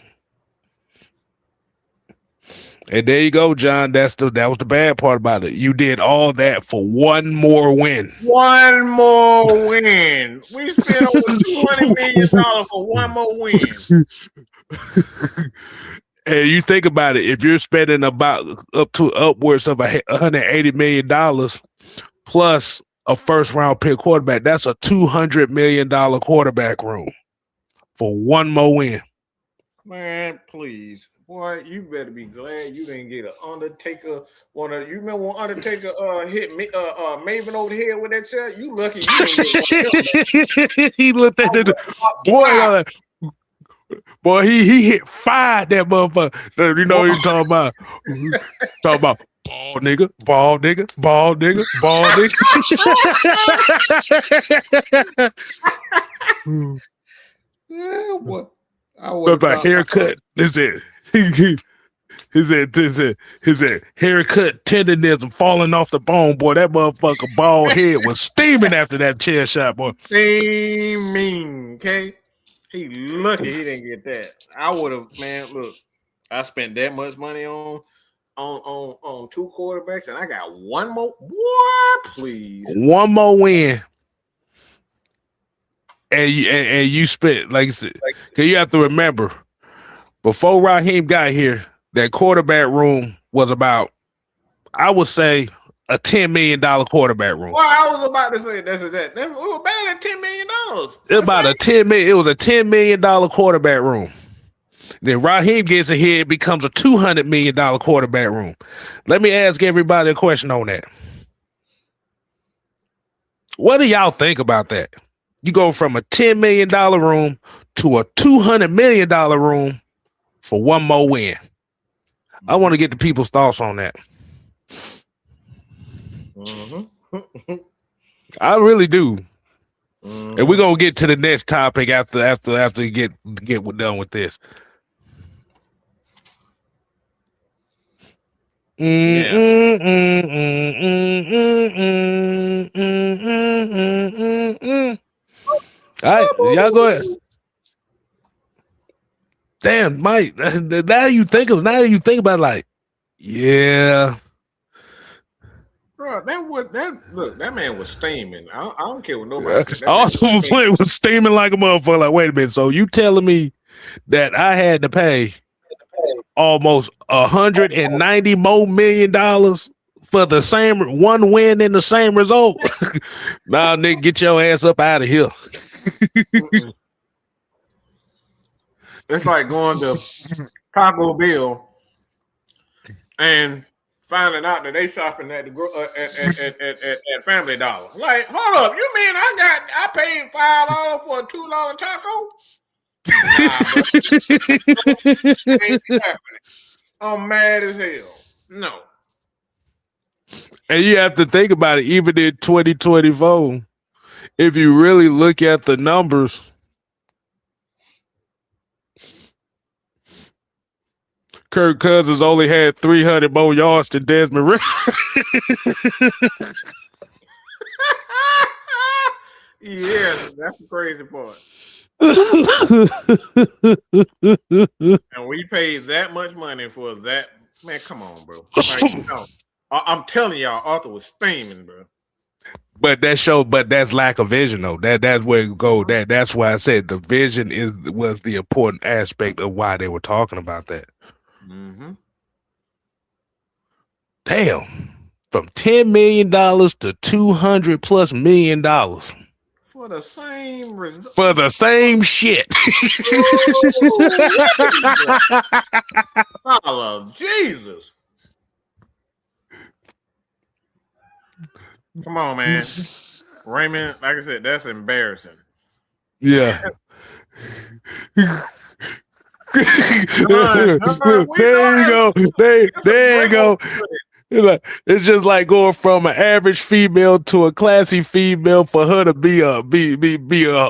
And there you go, John. That was the bad part about it. You did all that for one more win. One more win. We spent over $200 million for one more win. And you think about it, if you're spending about upwards of $180 million plus a first round pick quarterback, that's a $200 million quarterback room for one more win. Man, please. Boy, you better be glad you didn't get an Undertaker. You remember when Undertaker hit Maven over the head with that chair? You lucky you didn't get He looked at it. Boy, he hit 5 that motherfucker. You know what he's talking about. Talking about ball nigga. Yeah, boy. About haircut. Is it? His haircut tenderness and falling off the bone, boy. That motherfucker bald head was steaming after that chair shot, boy. Steaming, okay? He lucky he didn't get that. I would have, man. Look, I spent that much money on 2 quarterbacks, and I got one more. What? Please, one more win. And you spent, like I said, because you have to remember, before Raheem got here, that quarterback room was about, I would say, a $10 million quarterback room. Well, I was about to say that. It was bad at $10 million. It was a $10 million quarterback room. Then Raheem gets here, it becomes a $200 million quarterback room. Let me ask everybody a question on that. What do y'all think about that? You go from a $10 million room to a $200 million room for one more win. I want to get the people's thoughts on that. Mm-hmm. I really do. Mm-hmm. And we're gonna get to the next topic after we get done with this. All right, y'all go ahead. Damn, Mike. Now you think about it, like, yeah. Bro, that man was steaming. I don't care what nobody said. Also, was steaming like a motherfucker. Like, wait a minute. So you telling me that I had to pay almost $190 more million for the same one win in the same result? Nah, nigga, get your ass up out of here. It's like going to Taco Bell and finding out that they shopping at the at Family Dollar. Like, hold up, you mean I paid $5 for a $2 taco? Nah, bro, ain't happening. I'm mad as hell. No. And you have to think about it, even in 2024, if you really look at the numbers, Kirk Cousins only had 300 more yards than Desmond Ritter. Yes, that's the crazy part. And we paid that much money for that. Man, come on, bro. Like, no. I'm telling y'all, Arthur was steaming, bro. But that's lack of vision though. That's where it go. That's why I said the vision was the important aspect of why they were talking about that. Mm-hmm. Damn. From $10 million to $200+ million. For the same result. For the same shit. Oh, Jesus. Come on, man. Raymond, like I said, that's embarrassing. Yeah. There you go. There you go. It's just like going from an average female to a classy female for her to be a 304. Yeah,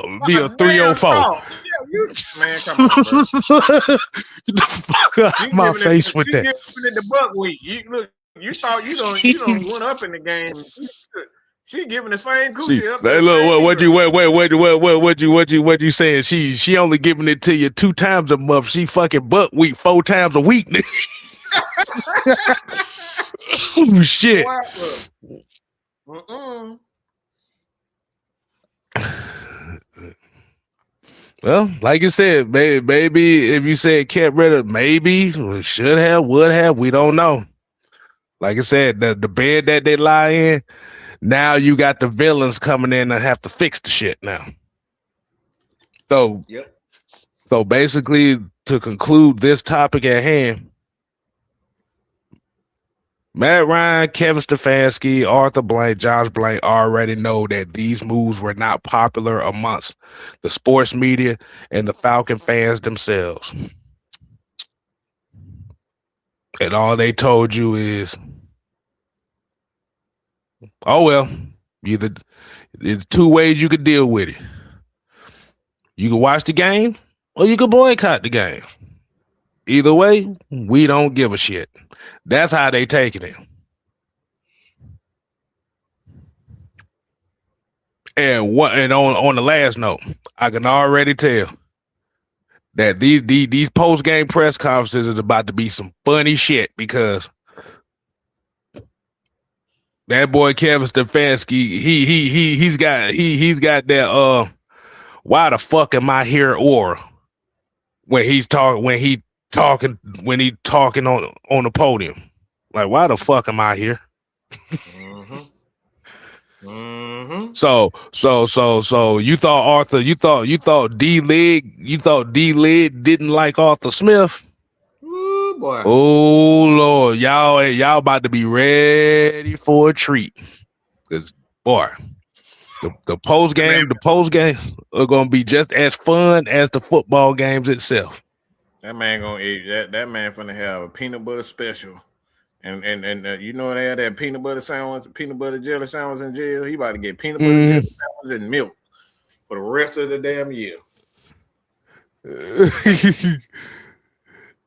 man, come on, bro. Get the fuck out of my face with that. Giving it the buckwheat. You thought you don't went up in the game. She giving the same coochie up. Hey, look, what you saying? She only giving it to you 2 times a month. She fucking buckwheat 4 times a week. Oh, shit. Well, like you said, maybe if you said kept rid of, maybe should have, would have, we don't know. Like I said, the bed that they lie in, now you got the villains coming in and have to fix the shit now. So, yep. So basically, to conclude this topic at hand, Matt Ryan, Kevin Stefanski, Arthur Blank, Josh Blank already know that these moves were not popular amongst the sports media and the Falcon fans themselves. And all they told you is, oh, well, there's 2 ways you could deal with it. You can watch the game or you can boycott the game. Either way, we don't give a shit. That's how they taking it. And on the last note, I can already tell that these post-game press conferences is about to be some funny shit because that boy Kevin Stefanski, he's got that why the fuck am I here aura when he talking on the podium. Like, why the fuck am I here? Mm-hmm. Mm-hmm. So you thought D-Lig didn't like Arthur Smith? Ooh, boy. Oh Lord, y'all about to be ready for a treat. Cause boy, the post game are gonna be just as fun as the football games itself. That man gonna eat that man finna have a peanut butter special. And you know they had that peanut butter jelly sandwich in jail. He about to get peanut butter jelly sandwich and milk for the rest of the damn year.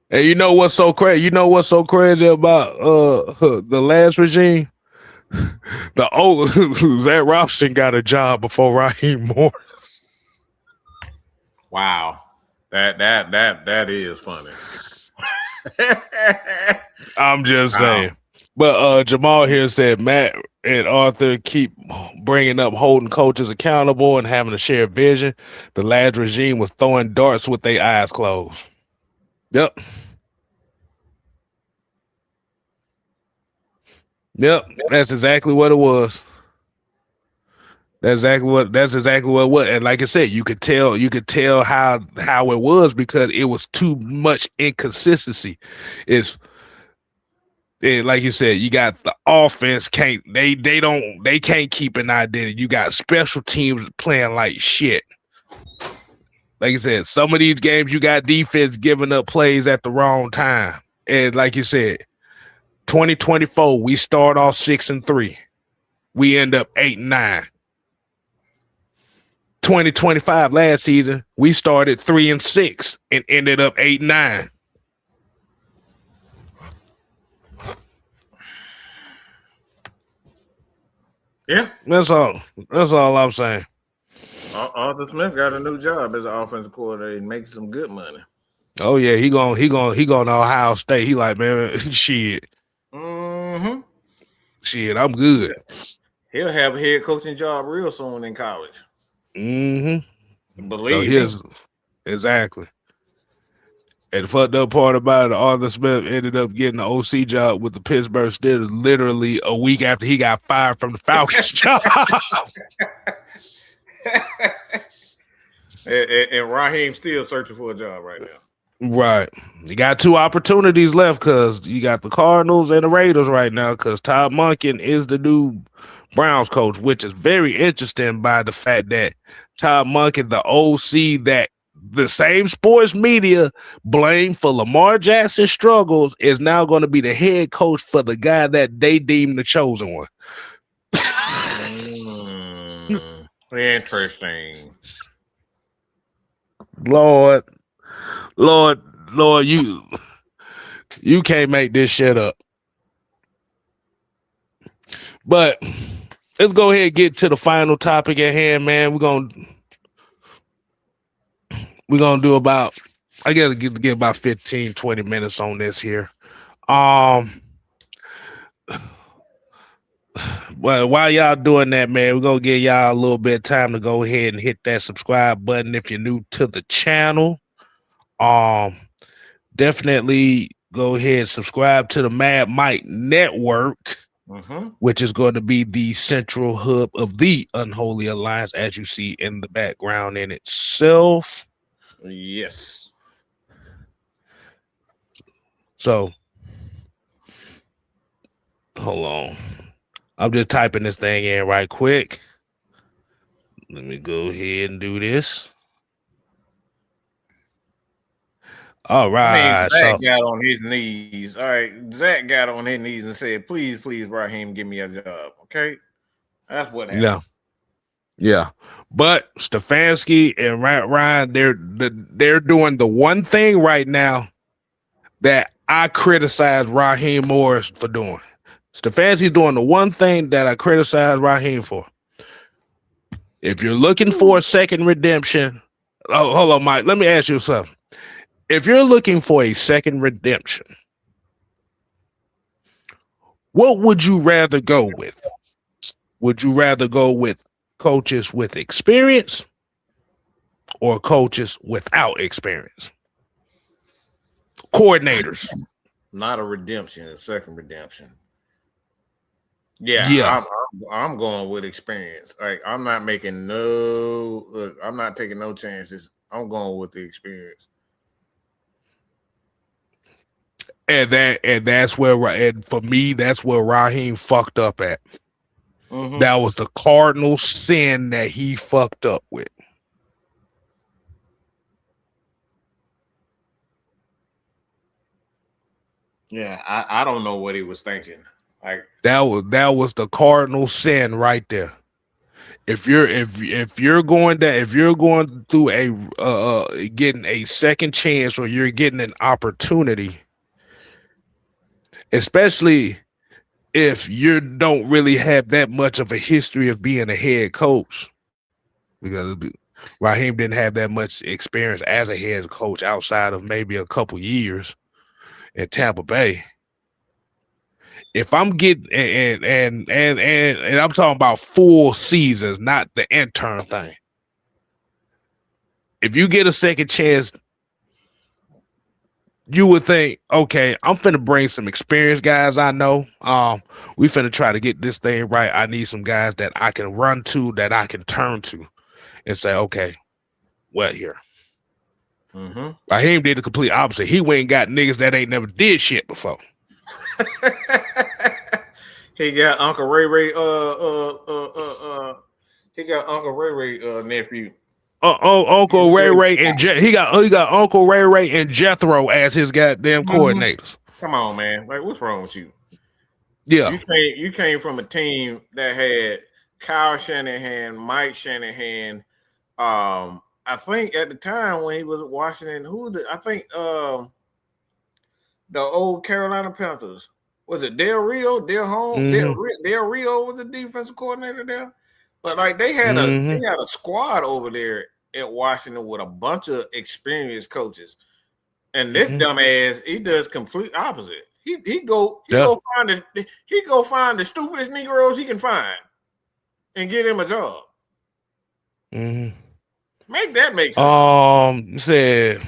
And you know what's so crazy? You know what's so crazy about the last regime? The old Zach Robinson got a job before Raheem Morris. Wow, that is funny. I'm just saying. But Jamal here said Matt and Arthur keep bringing up holding coaches accountable and having a shared vision. The last regime was throwing darts with their eyes closed. Yep. Yep, that's exactly what it was. That's exactly what it was. And like I said, you could tell how it was because it was too much inconsistency. It's like you said, you got the offense can't keep an identity. You got special teams playing like shit. Like I said, some of these games you got defense giving up plays at the wrong time. And like you said, 2024, we start off 6-3. We end up 8-9. 2025 last season, we started 3-6 and ended up 8-9. Yeah, that's all I'm saying. Arthur Smith got a new job as an offensive coordinator and makes some good money. Oh yeah, he going to Ohio State. He like, man, shit. Mm-hmm. Shit, I'm good. He'll have a head coaching job real soon in college. Mm-hmm. Believe me. Exactly. And the fucked up part about it, Arthur Smith ended up getting the OC job with the Pittsburgh Steelers literally a week after he got fired from the Falcons job. and Raheem's still searching for a job right now. Right. You got 2 opportunities left because you got the Cardinals and the Raiders right now because Todd Monken is the new Browns coach, which is very interesting by the fact that Todd Monken, the OC that the same sports media blamed for Lamar Jackson's struggles, is now going to be the head coach for the guy that they deem the chosen one. Interesting. Lord, you can't make this shit up. But let's go ahead and get to the final topic at hand, man. We're gonna do about, I gotta get about 15, 20 minutes on this here. Well, while y'all doing that, man, we're gonna give y'all a little bit of time to go ahead and hit that subscribe button if you're new to the channel. Definitely go ahead and subscribe to the Mad Mike Network, which is going to be the central hub of the Unholy Alliance, as you see in the background in itself. Yes. So, hold on. I'm just typing this thing in right quick. Let me go ahead and do this. All right. Zach got on his knees. All right. Zach got on his knees and said, please, Raheem, give me a job. Okay. That's what happened. Yeah. But Stefanski and Ryan, they're doing the one thing right now that I criticize Raheem Morris for doing. Stefanski's doing the one thing that I criticize Raheem for. If you're looking for a second redemption, hold on, Mike. Let me ask you something. If you're looking for a second redemption, what would you rather go with? Would you rather go with coaches with experience or coaches without experience? Coordinators. Not a redemption, a second redemption. Yeah. I'm going with experience. Like, I'm not making I'm not taking no chances. I'm going with the experience. And that's where, and for me, that's where Raheem fucked up at. Mm-hmm. That was the cardinal sin that he fucked up with. Yeah, I don't know what he was thinking. Like, that was the cardinal sin right there. If you're going through a getting a second chance or you're getting an opportunity, especially if you don't really have that much of a history of being a head coach, because Raheem didn't have that much experience as a head coach outside of maybe a couple years in Tampa Bay. If I'm getting and I'm talking about full seasons, not the intern thing. If you get a second chance, you would think, okay, I'm finna bring some experienced guys I know. We finna try to get this thing right. I need some guys that I can run to, that I can turn to, and say, okay, what here? Mm-hmm. Raheem did the complete opposite. He went and got niggas that ain't never did shit before. He got Uncle Ray Ray. He got Uncle Ray Ray nephew. Uncle Ray Ray and he got Uncle Ray Ray and Jethro as his goddamn coordinators. Come on, man. Like, what's wrong with you? Yeah. You came from a team that had Kyle Shanahan, Mike Shanahan. I think at the time when he was at Washington, the old Carolina Panthers. Was it Del Rio? Del Home? Mm-hmm. Del Rio was the defensive coordinator there. But like they had a squad over there at Washington with a bunch of experienced coaches. And this dumbass, he does complete opposite. He go find the stupidest Negroes he can find and get him a job. Mm-hmm. Make that make sense. Said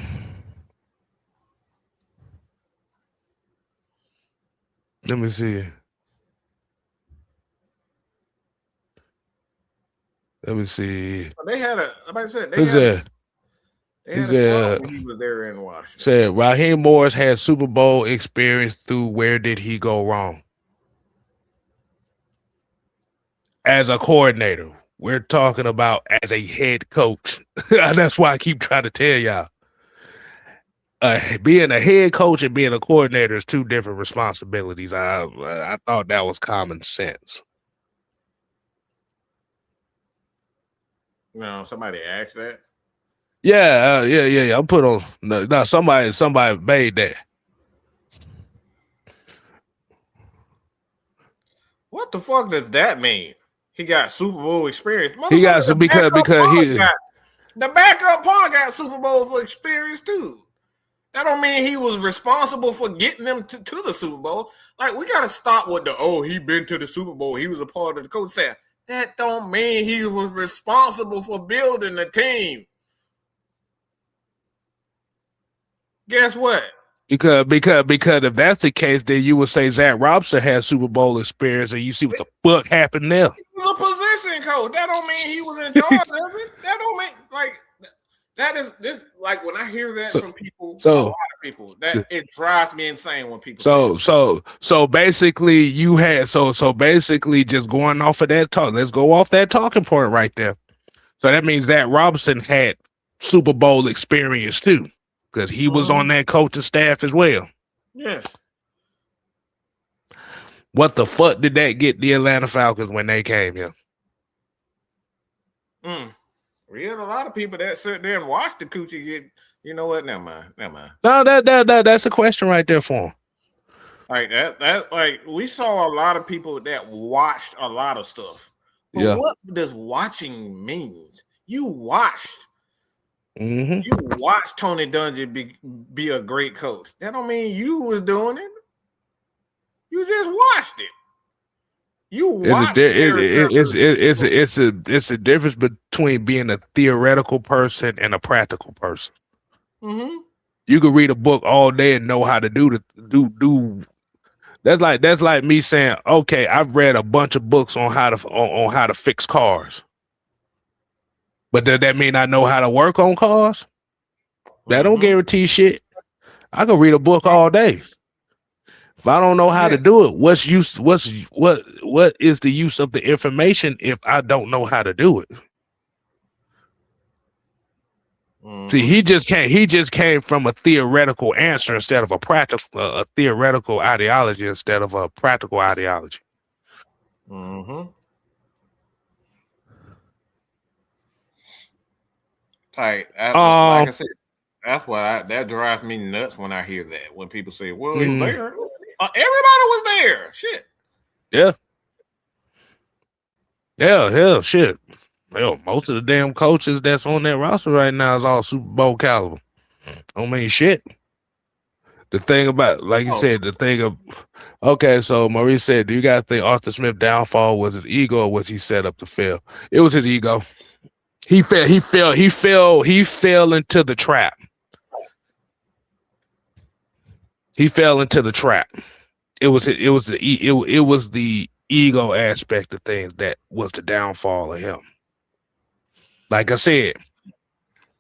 let me see. They had a, like I said, Who's that? They had a squad when he was there in Washington. Said Raheem Morris had Super Bowl experience through where did he go wrong? As a coordinator. We're talking about as a head coach. That's why I keep trying to tell y'all. Being a head coach and being a coordinator is two different responsibilities. I thought that was common sense. No, somebody asked that. Yeah, yeah. I'm put on. No, somebody made that. What the fuck does that mean? He got Super Bowl experience. He got some because he the backup punter got Super Bowl for experience too. That don't mean he was responsible for getting them to the Super Bowl. Like, we gotta stop with he been to the Super Bowl. He was a part of the coach staff. That don't mean he was responsible for building the team. Guess what? Because if that's the case, then you would say Zach Robinson had Super Bowl experience, and you see what the fuck happened there. He was a position coach. That don't mean he was in charge of it. That don't mean that is this. Like, when I hear that from people, a lot of people, that it drives me insane when people. So basically, you had so basically just going off of that talk. Let's go off that talking point right there. So that means Zach Robinson had Super Bowl experience too. Because he was on that coaching staff as well. Yes. What the fuck did that get the Atlanta Falcons when they came here? We had a lot of people that sit there and watch the coochie get. You know what? Never mind. No, that's a question right there for him. Like that. Like, we saw a lot of people that watched a lot of stuff. But what does watching mean? You watched. Mm-hmm. You watched Tony Dungy be a great coach. That don't mean you was doing it. You just watched it. You watched it's a difference between being a theoretical person and a practical person. Mm-hmm. You can read a book all day and know how to do. That's like me saying, okay, I've read a bunch of books on how to fix cars. But does that mean I know how to work on cars? That don't guarantee shit. I can read a book all day. If I don't know how to do it, what is the use of the information if I don't know how to do it? See, he just came from a theoretical answer instead of a theoretical ideology instead of a practical ideology. Mm-hmm. Like I said, that's why that drives me nuts when I hear that. When people say, "Well, he's there," everybody was there. Shit. Yeah, shit. Hell, most of the damn coaches that's on that roster right now is all Super Bowl caliber. Don't mean shit. The thing about, like you said, okay, so Maurice said, do you guys think Arthur Smith's downfall was his ego or was he set up to fail? It was his ego. He fell into the trap. He fell into the trap. It was the ego aspect of things that was the downfall of him. Like I said,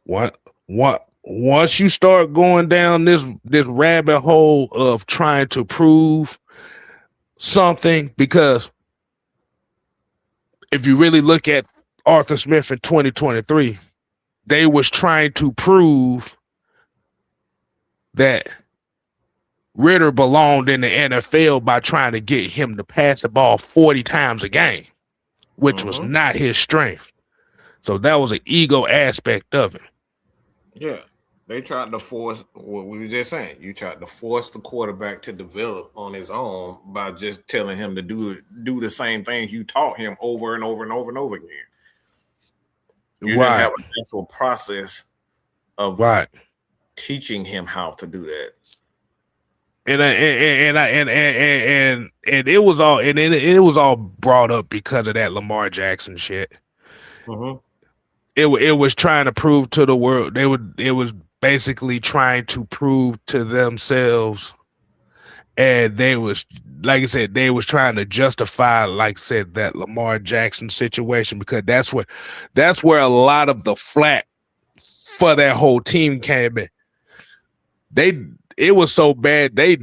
once you start going down this rabbit hole of trying to prove something, because if you really look at Arthur Smith in 2023, they was trying to prove that Ritter belonged in the NFL by trying to get him to pass the ball 40 times a game, which was not his strength. So that was an ego aspect of it. Yeah. They tried to force what we were just saying. You tried to force the quarterback to develop on his own by just telling him to do the same things you taught him over and over and over and over again. You didn't have an actual process of teaching him how to do that. And it was all brought up because of that Lamar Jackson shit. Mm-hmm. It was trying to prove to the world. It was basically trying to prove to themselves, and they was, like I said, they was trying to justify, like I said, that Lamar Jackson situation, because that's where a lot of the flack for that whole team came in. It was so bad they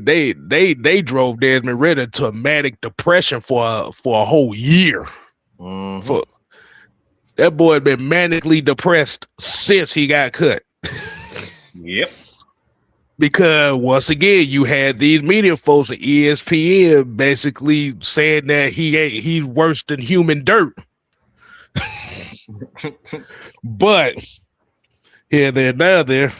drove Desmond Ritter to a manic depression for a whole year. Mm-hmm. That boy had been manically depressed since he got cut. Yep. Because once again, you had these media folks at ESPN basically saying that he's worse than human dirt. But here, there, now, there.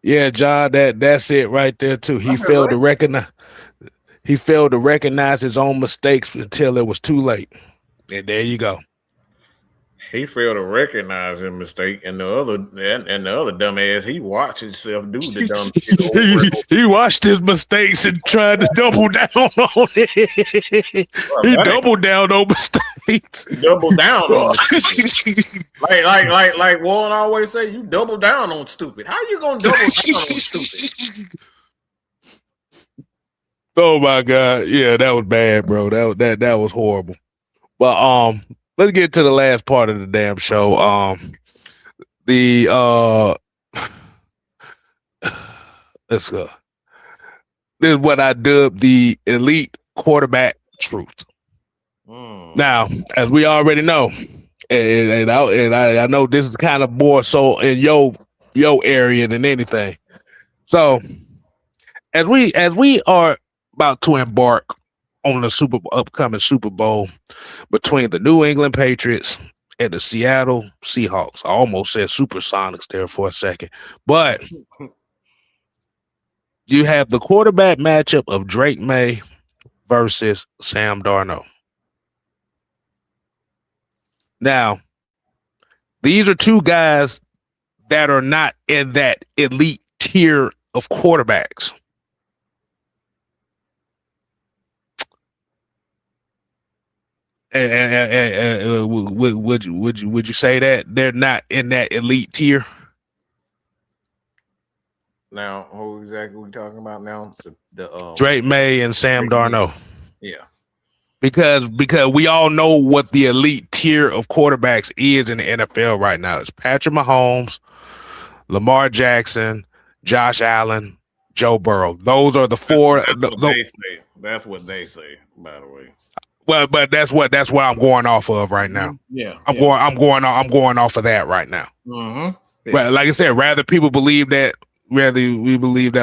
Yeah, John, that's it right there too. He failed to recognize his own mistakes until it was too late. And there you go. He failed to recognize his mistake, and the other dumbass, he watched himself do the dumb shit over and over. He watched his mistakes and tried to double down on it. He doubled down on mistakes. Double down on it. Like Warren always say, you double down on stupid. How you gonna double down on stupid? Oh my God. Yeah, that was bad, bro. That was horrible. But let's get to the last part of the damn show. Let's go. This is what I dubbed the elite quarterback truth. Now, as we already know, and I know this is kind of more so in your area than anything. So, as we are about to embark on the upcoming Super Bowl between the New England Patriots and the Seattle Seahawks. I almost said Supersonics there for a second. But you have the quarterback matchup of Drake May versus Sam Darnold. Now, these are two guys that are not in that elite tier of quarterbacks. And would you say that they're not in that elite tier? Now, who exactly we talking about now? The Drake May and Sam Darnold. Yeah, because we all know what the elite tier of quarterbacks is in the NFL right now. It's Patrick Mahomes, Lamar Jackson, Josh Allen, Joe Burrow. Those are the four. That's what they say. By the way. Well, but that's what I'm going off of right now. Yeah, I'm going off of that right now. Mm-hmm. Yes. But like I said, whether we believe that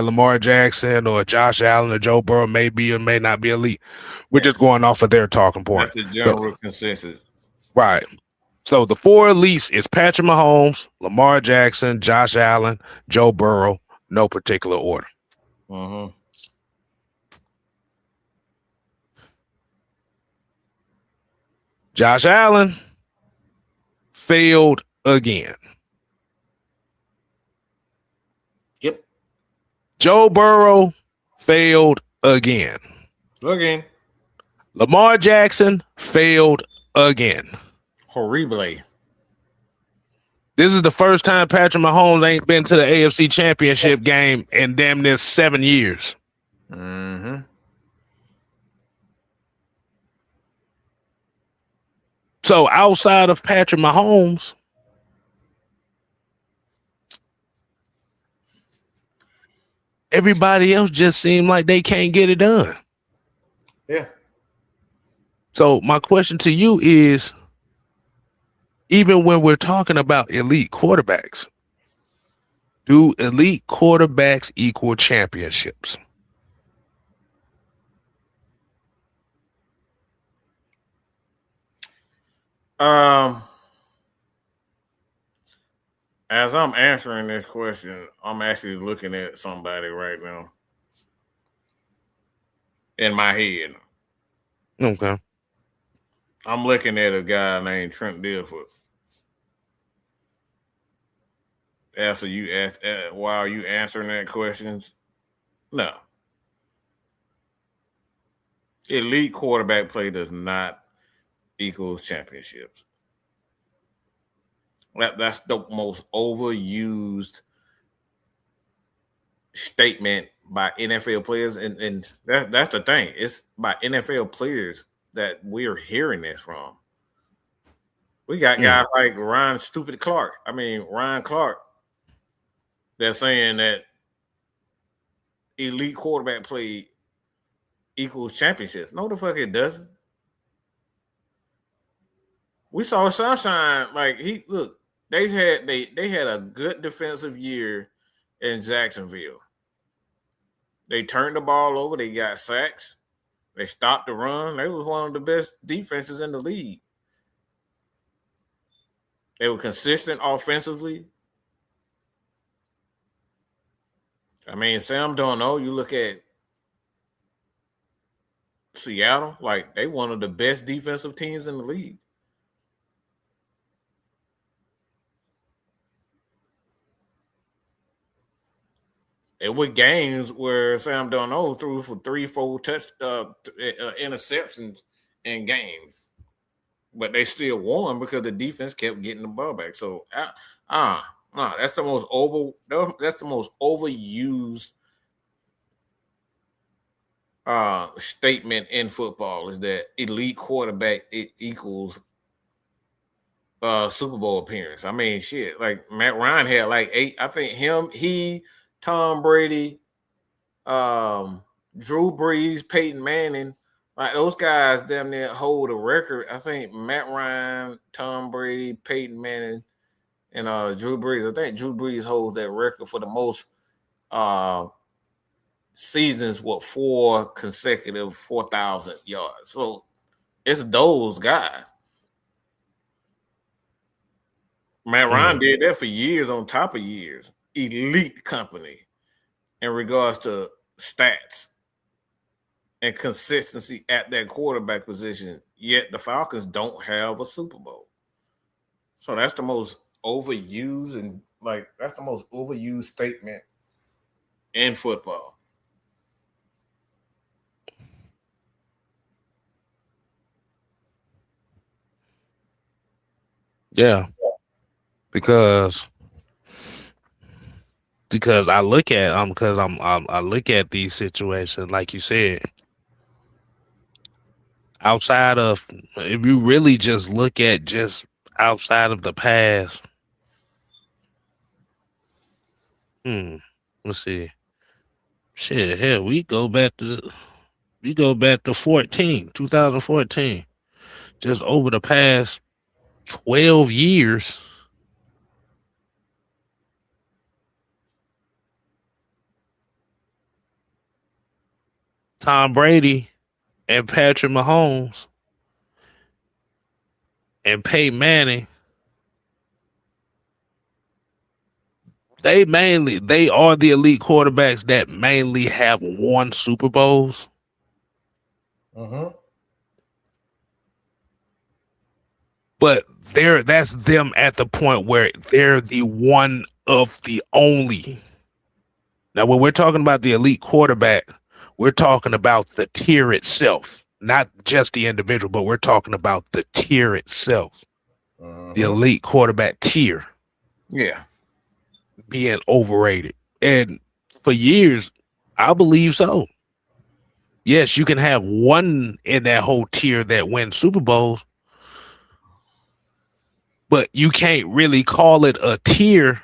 Lamar Jackson or Josh Allen or Joe Burrow may be or may not be elite, we're just going off of their talking point. That's the general consensus, right? So the four elites is Patrick Mahomes, Lamar Jackson, Josh Allen, Joe Burrow, no particular order. Mm-hmm. Josh Allen failed again. Yep. Joe Burrow failed again. Again. Lamar Jackson failed again. Horrible. This is the first time Patrick Mahomes ain't been to the AFC Championship game in damn near 7 years. Mm-hmm. So outside of Patrick Mahomes, everybody else just seemed like they can't get it done. Yeah. So my question to you is, even when we're talking about elite quarterbacks, do elite quarterbacks equal championships? As I'm answering this question, I'm actually looking at somebody right now in my head. Okay. I'm looking at a guy named Trent Dilfer. While you answering that questions, no. Elite quarterback play does not equal championships. That's the most overused statement by NFL players, and that's the thing. It's by NFL players that we're hearing this from. We got guys like Ryan Clark. They're saying that elite quarterback play equals championships. No, the fuck it doesn't. We saw Sunshine they had a good defensive year in Jacksonville. They turned the ball over. They got sacks. They stopped the run. They was one of the best defenses in the league. They were consistent offensively. I mean, Sam don't know. You look at Seattle, like they one of the best defensive teams in the league. It were games where Sam Darnold threw for 3-4 interceptions in games, but they still won because the defense kept getting the ball back. So, that's the most overused statement in football is that elite quarterback equals Super Bowl appearance. I mean, shit, like Matt Ryan had like 8. I think he. Tom Brady, Drew Brees, Peyton Manning, like those guys damn near hold a record. I think Matt Ryan, Tom Brady, Peyton Manning, and Drew Brees. I think Drew Brees holds that record for the most seasons with 4 consecutive 4,000 yards. So it's those guys. Matt Ryan did that for years on top of years. Elite company in regards to stats and consistency at that quarterback position, yet the Falcons don't have a Super Bowl. So that's the most overused statement in football. Yeah. Because I look at I look at these situations like you said. Outside of, if you really just look at just outside of the past, let's see. Shit, hell, we go back to 2014. Just over the past 12 years. Tom Brady and Patrick Mahomes and Peyton Manning, they are the elite quarterbacks that mainly have won Super Bowls. But that's them at the point where they're the one of the only. Now, when we're talking about the elite quarterback, we're talking about the tier itself, not just the individual, but we're talking about the tier itself. the elite quarterback tier. Yeah. Being overrated. And for years, I believe so. Yes, you can have one in that whole tier that wins Super Bowls, but you can't really call it a tier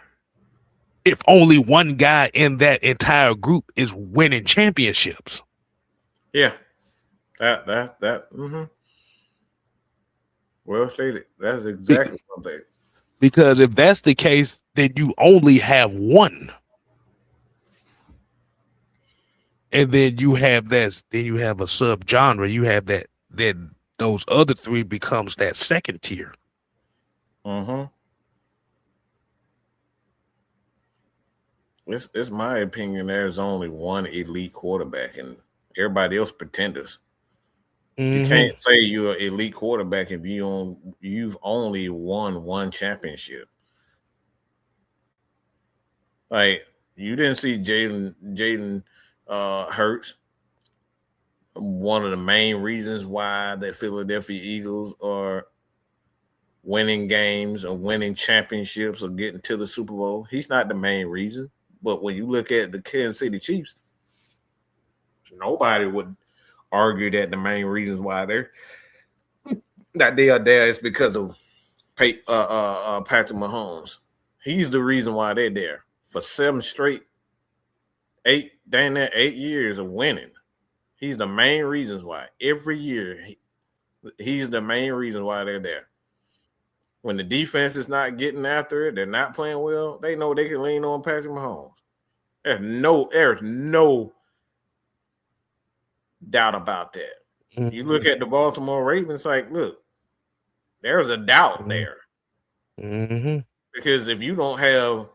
if only one guy in that entire group is winning championships. Yeah. That. Mm-hmm. Well stated. That's exactly what they. Because if that's the case, then you only have one. And then you have that, then you have a subgenre. You have that, then those other three becomes that second tier. Mm-hmm. It's my opinion. There's only one elite quarterback, and everybody else pretenders. You can't say you're an elite quarterback if you've only won one championship. Like you didn't see Jaden Hurts. One of the main reasons why the Philadelphia Eagles are winning games or winning championships or getting to the Super Bowl. He's not the main reason. But when you look at the Kansas City Chiefs, nobody would argue that the main reasons why they are there is because of Patrick Mahomes. He's the reason why they're there for 7 straight, 8 years of winning. He's the main reasons why every year he's the main reason why they're there. When the defense is not getting after it, they're not playing well. They know they can lean on Patrick Mahomes. There's no doubt about that. Mm-hmm. You look at the Baltimore Ravens, like, look, there's a doubt there. Mm-hmm. Because if you don't have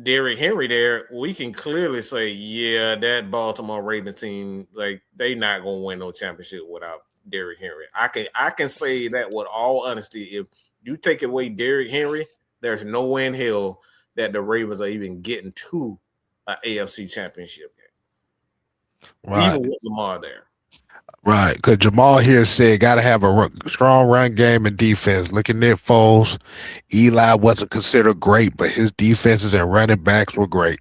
Derrick Henry there, we can clearly say, yeah, that Baltimore Ravens team, like, they not gonna win no championship without Derrick Henry. I can say that with all honesty. If you take away Derrick Henry, there's no way in hell that the Ravens are even getting to an AFC championship game. Right. Even with Lamar there. Right, because Jamal here said got to have a strong run game and defense. Looking at Foles, Eli wasn't considered great, but his defenses and running backs were great.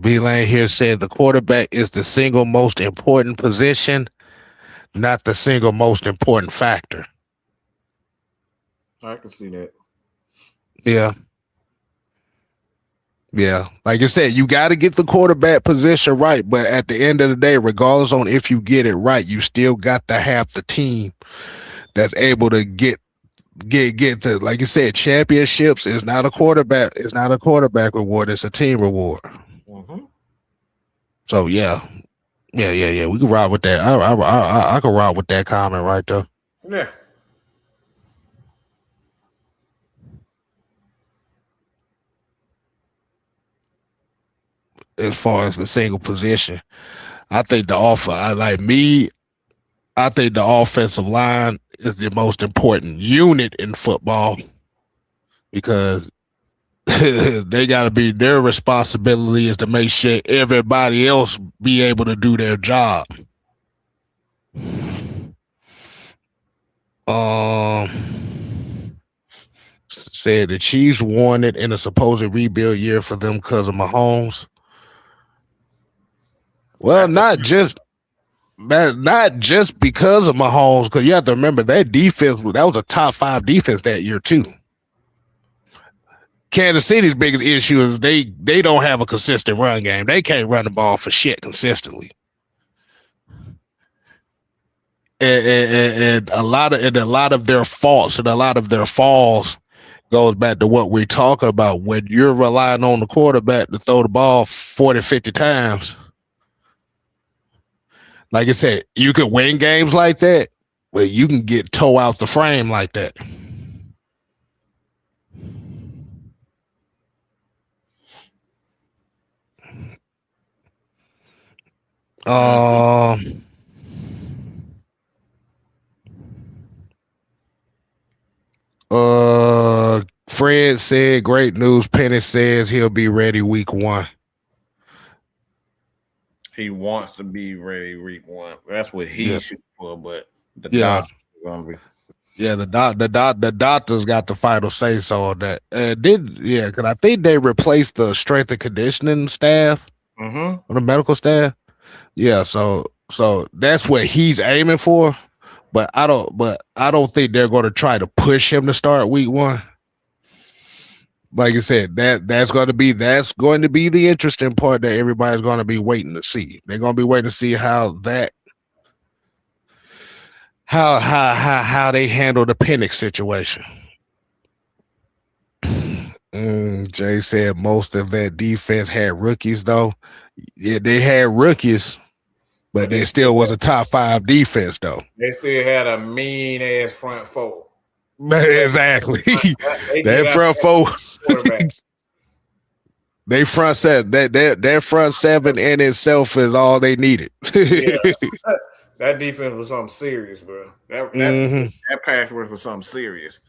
B-Lane here said the quarterback is the single most important position, not the single most important factor. I can see that. Yeah. Yeah, like I said, you got to get the quarterback position right, but at the end of the day, regardless on if you get it right, you still got to have the team that's able to get the, like you said, championships is not a quarterback. It's not a quarterback reward. It's a team reward. Mm-hmm. So yeah. We can ride with that. I can ride with that comment right there. Yeah. As far as the single position, I think the offensive line is the most important unit in football because they got to be, their responsibility is to make sure everybody else be able to do their job. Said the Chiefs won it in a supposed rebuild year for them because of Mahomes. Well, not just because of Mahomes, because you have to remember that defense, that was a top 5 defense that year too. Kansas City's biggest issue is they don't have a consistent run game. They can't run the ball for shit consistently. And a lot of their faults and a lot of their falls goes back to what we're talking about. When you're relying on the quarterback to throw the ball 40, 50 times, like I said, you can win games like that, but you can get toe out the frame like that. Fred said, great news. Penny says he'll be ready week 1. he wants to be ready week 1. That's what he's shooting for, but the doctor's gonna be. Yeah, the doctors got the final say so on that. Because I think they replaced the strength and conditioning staff or the medical staff. Yeah, so that's what he's aiming for. But I don't think they're going to try to push him to start week 1. Like I said, that's going to be the interesting part that everybody's going to be waiting to see. They're going to be waiting to see how they handle the Penix situation. Jay said most of that defense had rookies, though. Yeah, they had rookies, but they still was a top 5 defense, though. They still had a mean ass front four. Exactly. That front four. They front set that front 7 in itself is all they needed. That defense was something serious, bro. That pass rush was something serious.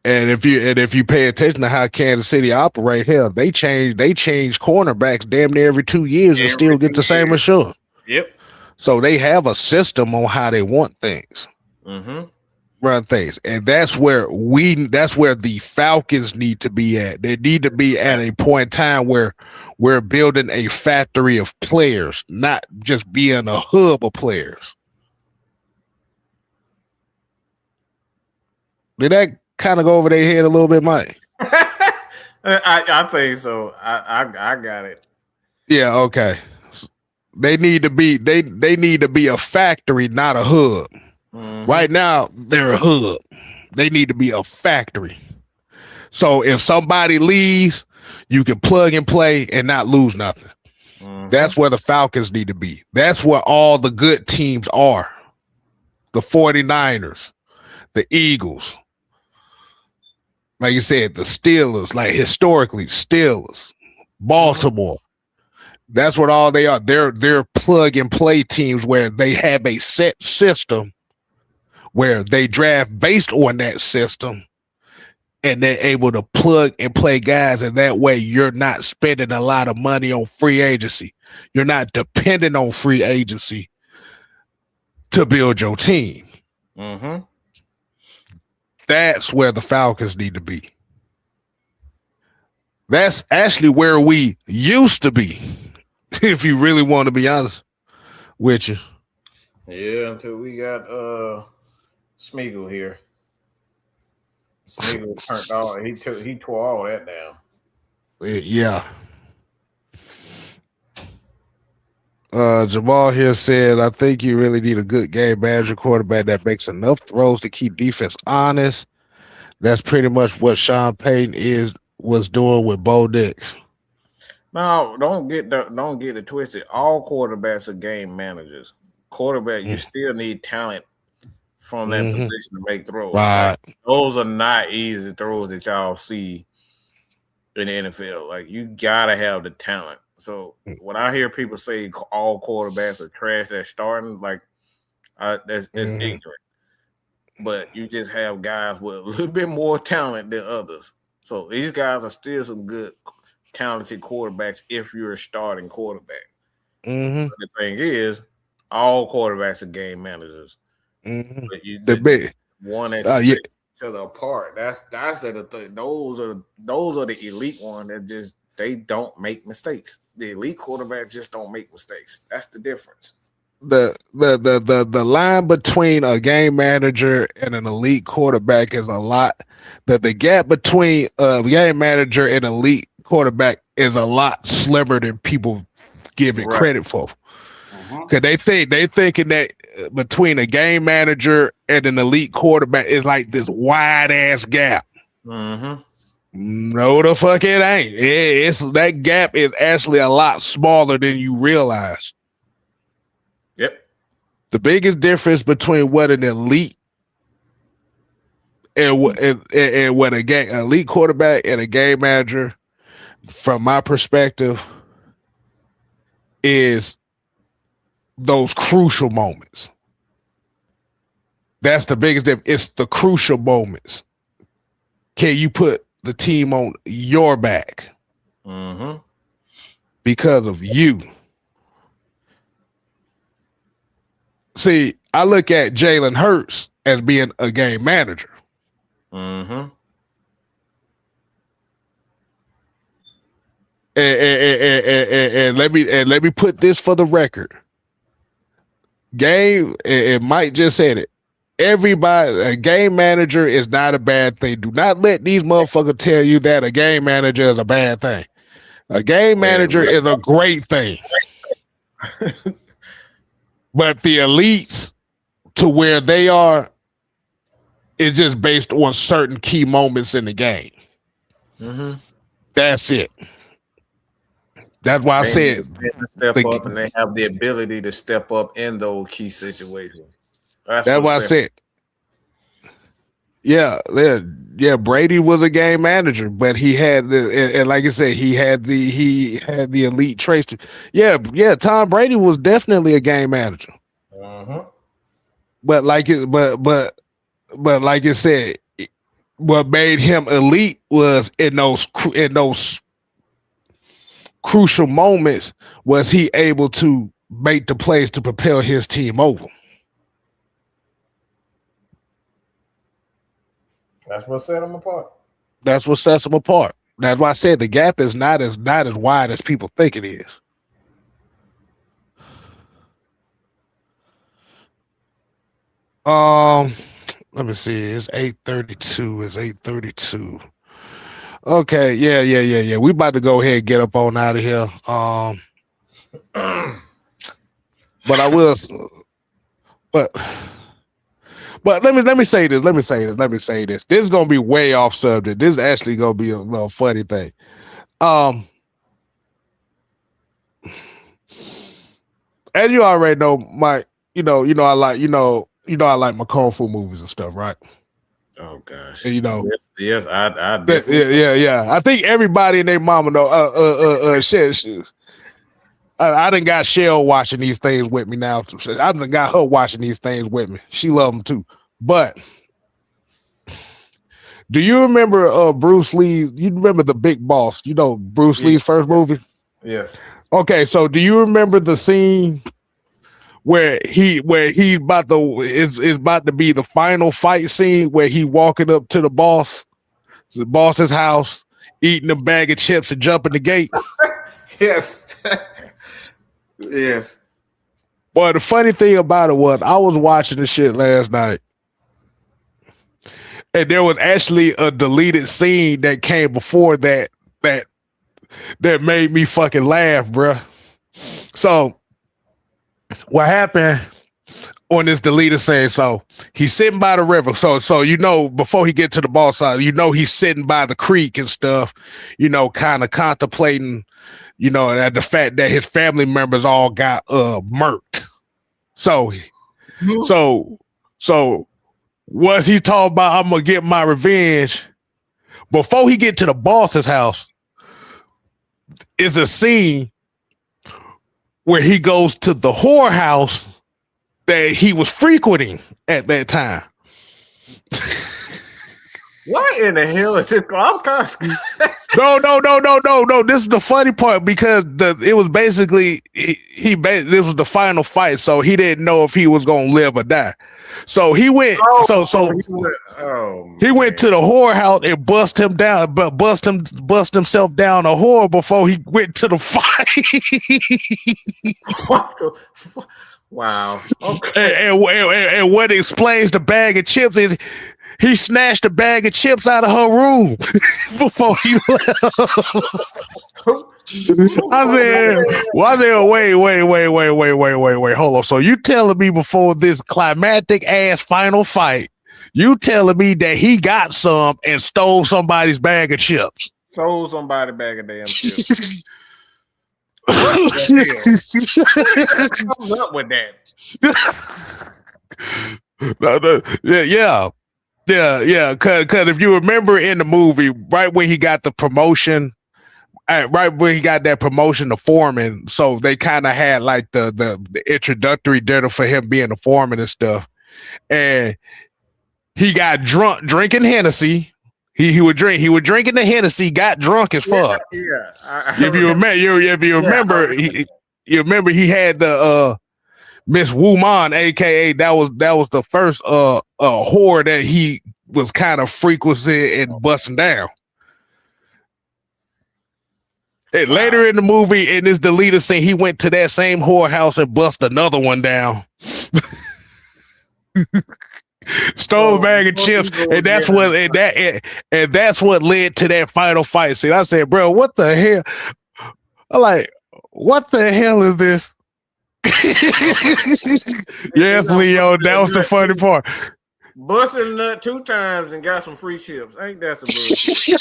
And if you pay attention to how Kansas City operate, hell, they change cornerbacks damn near every 2 years and still get the same assurance. Yep. So they have a system on how they want things. Run things. And that's where the Falcons need to be at. They need to be at a point in time where we're building a factory of players, not just being a hub of players. Did that kind of go over their head a little bit, Mike? I think so. I got it. Yeah, okay. They need to be a factory, not a hub. Right now, they're a hub. They need to be a factory. So if somebody leaves, you can plug and play and not lose nothing. That's where the Falcons need to be. That's where all the good teams are. The 49ers, the Eagles. Like you said, the Steelers, like historically, Steelers, Baltimore. That's what all they are. They're plug and play teams where they have a set system where they draft based on that system and they're able to plug and play guys. And that way you're not spending a lot of money on free agency. You're not dependent on free agency to build your team. That's where the Falcons need to be. That's actually where we used to be, if you really want to be honest with you. Yeah, until we got Smeagol here. Smeagol turned all he tore all that down. Yeah. Jamal here said, I think you really need a good game manager quarterback that makes enough throws to keep defense honest. That's pretty much what Sean Payton was doing with Bo Nix. No, don't get it twisted. All quarterbacks are game managers. Quarterback, you still need talent from that position to make throws. Right. Like, those are not easy throws that y'all see in the NFL. Like, you gotta have the talent. So when I hear people say all quarterbacks are trash at starting, like that's ignorant. But you just have guys with a little bit more talent than others. So these guys are still some good, talented quarterbacks if you're a starting quarterback. The thing is, all quarterbacks are game managers. But the one that sets each other apart. That's the thing. Those are the elite ones that just they don't make mistakes. The elite quarterbacks just don't make mistakes. That's the difference. The line between a game manager and an elite quarterback is a lot. The gap between a game manager and elite quarterback is a lot slimmer than people give it credit for. Because they thinking that between a game manager and an elite quarterback is like this wide ass gap. No, the fuck it ain't. It's that gap is actually a lot smaller than you realize. Yep. The biggest difference between what an elite and what elite quarterback and a game manager, from my perspective, is those crucial moments. That's the biggest difference. It's the crucial moments. Can you put the team on your back? because of you. See, I look at Jalen Hurts as being a game manager. Mm-hmm. And let me put this for the record. Mike just said it. Everybody, a game manager is not a bad thing. Do not let these motherfuckers tell you that a game manager is a bad thing. A game manager is a great thing. But the elites to where they are is just based on certain key moments in the game. Mm-hmm. That's it. That's why I said step up, and they have the ability to step up in those key situations. That's why I said. Yeah. Brady was a game manager, but he had, and like I said, he had the elite traits. Yeah. Tom Brady was definitely a game manager. But like I said, what made him elite was in those crucial moments was he able to make the plays to propel his team over. That's what set them apart. That's what sets them apart. That's why I said the gap is not as wide as people think it is. Let me see. It's 8:32. It's 8:32. Okay, yeah. We about to go ahead and get up on out of here. But I will. But let me say this. This is gonna be way off subject. This is actually gonna be a little funny thing. As you already know, Mike, I like my kung fu movies and stuff, right? Oh gosh. And, yes, I yeah. I think everybody and their mama know. Shit. I done got Shell watching these things with me now. I done got her watching these things with me. She love them too. But do you remember Bruce Lee? You remember The Big Boss? Bruce Lee's first movie? Yes. Okay, so do you remember the scene where he's about to is about to be the final fight scene where he walking up to the boss's house, eating a bag of chips and jumping the gate? Yes. Yes. Boy, the funny thing about it was I was watching this shit last night, and there was actually a deleted scene that came before that made me fucking laugh, bruh. So what happened on this deleted scene? So he's sitting by the river. So before he get to the boss side, he's sitting by the creek and stuff, kind of contemplating, at the fact that his family members all got murked. So was he talking about I'm gonna get my revenge? Before he get to the boss's house, is a scene where he goes to the whorehouse that he was frequenting at that time. What in the hell is it? I'm No. This is the funny part because it was basically this was the final fight, so he didn't know if he was gonna live or die. So he went. He went to the whorehouse and bust himself down a whore before he went to the fight. What the fuck? Wow. Okay. And what explains the bag of chips is he snatched a bag of chips out of her room before he left. I said, wait, hold on. So you telling me before this climactic ass final fight, you telling me that he got some and stole somebody's bag of chips? Stole somebody's bag of damn chips. What's up with that? Yeah. Because if you remember in the movie, right when he got the promotion, right when he got that promotion to foreman, so they kind of had like the introductory dinner for him being a foreman and stuff. And he got drunk drinking Hennessy. He would drink. He was drinking the Hennessy, got drunk as fuck. Yeah. If you remember, you remember he had the Miss Wuman, aka that was the first whore that he was kind of frequency and busting down. And later in the movie, in this deleted scene, he went to that same whorehouse and bust another one down. Stole a bag of chips, and that's what led to that final fight scene. I said, bro, what the hell? I'm like, what the hell is this? Yes, Leo, that was the funny part. Busted a nut 2 times and got some free chips. Ain't that some bullshit?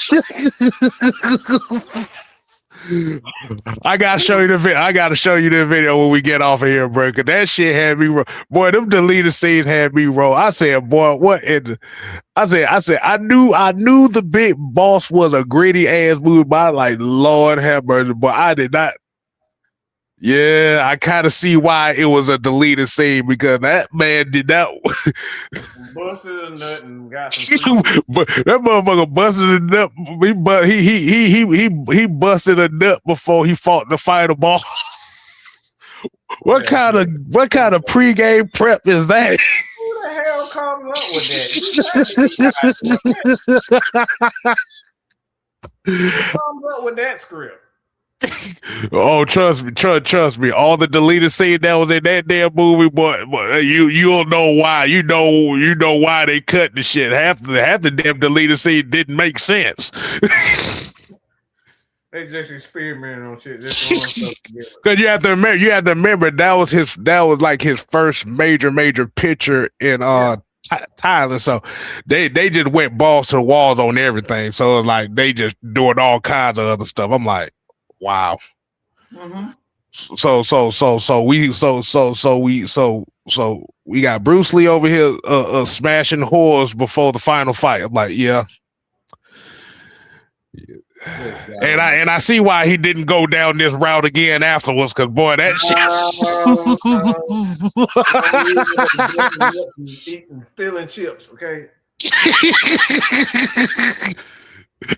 I gotta show you the video. I gotta show you the video when we get off of here, bro. Cause that shit had me roll. Boy, them deleted scenes had me roll. I said, boy, what in the... I said, I knew the Big Boss was a gritty ass movie, but I like, Lord have mercy, but I did not. Yeah, I kind of see why it was a deleted scene because that man did not. Busted a nut and got some. But that motherfucker busted a nut. He busted a nut before he fought the final boss. What kind of pregame prep is that? Who the hell comes up with that? Who comes up with that script? Oh, trust me. All the deleted scene that was in that damn movie, boy, you'll know why. You know why they cut the shit. Half the damn deleted scene didn't make sense. They just experimenting on shit. Because you have to remember that was like his first major picture in Thailand. So they just went balls to the walls on everything. So it's like they just doing all kinds of other stuff. I'm like, wow. Mm-hmm. So we got Bruce Lee over here smashing whores before the final fight. I'm like, yeah. And I see why he didn't go down this route again afterwards, because boy, that shit eating, stealing chips, okay?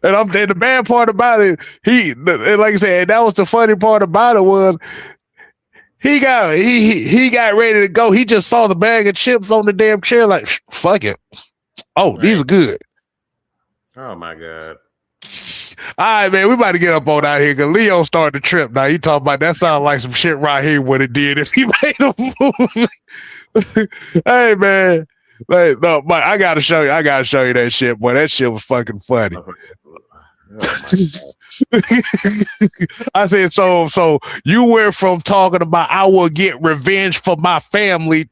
And the bad part about it, like I said, that was the funny part about it was he got ready to go. He just saw the bag of chips on the damn chair, like, fuck it. Oh, right. These are good. Oh my God. All right, man, we about to get up on out here because Leo started the trip. Now you talking about that sounds like some shit right here what it did if he made a movie. Hey man. Like, no, but I gotta show you that shit, boy. That shit was fucking funny. I said, so you went from talking about I will get revenge for my family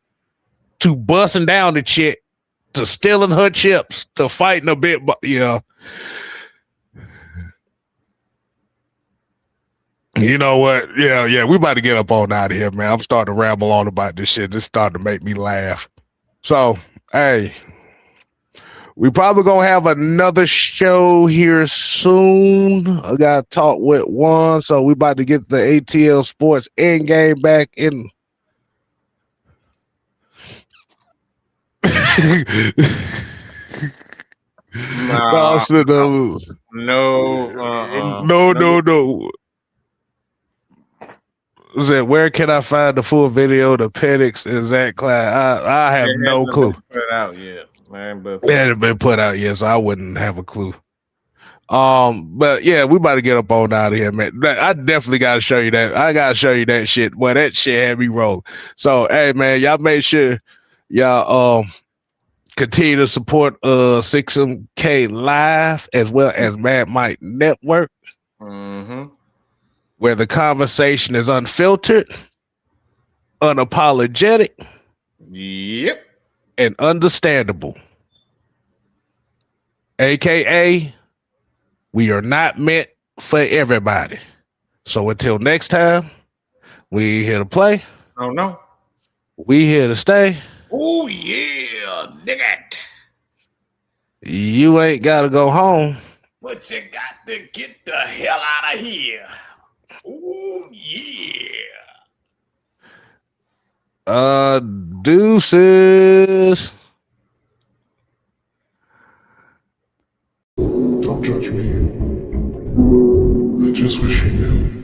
to busting down the chick to stealing her chips to fighting a bit, but yeah. You know what? Yeah, we about to get up on out of here, man. I'm starting to ramble on about this shit. This starting to make me laugh. So, hey, we probably gonna have another show here soon. I gotta talk with one, so we about to get the ATL Sports end game back in. No. Said, where can I find the full video of the Penix and Zach Clyde? I have no clue. Put out yet, man, but it hadn't been put out yet, so I wouldn't have a clue. But yeah, we about to get up on out of here, man. I definitely gotta show you that. I gotta show you that shit. Boy, that shit had me rolling. So hey man, y'all make sure y'all continue to support 6MK Live as well as Mad Mike Network. Mm-hmm. Where the conversation is unfiltered, unapologetic, yep, and understandable. AKA, we are not meant for everybody. So until next time, we here to play. Oh no. We here to stay. Oh yeah, nigga. You ain't gotta go home. But you got to get the hell out of here. Oh yeah. Deuces. me. I just wish he knew.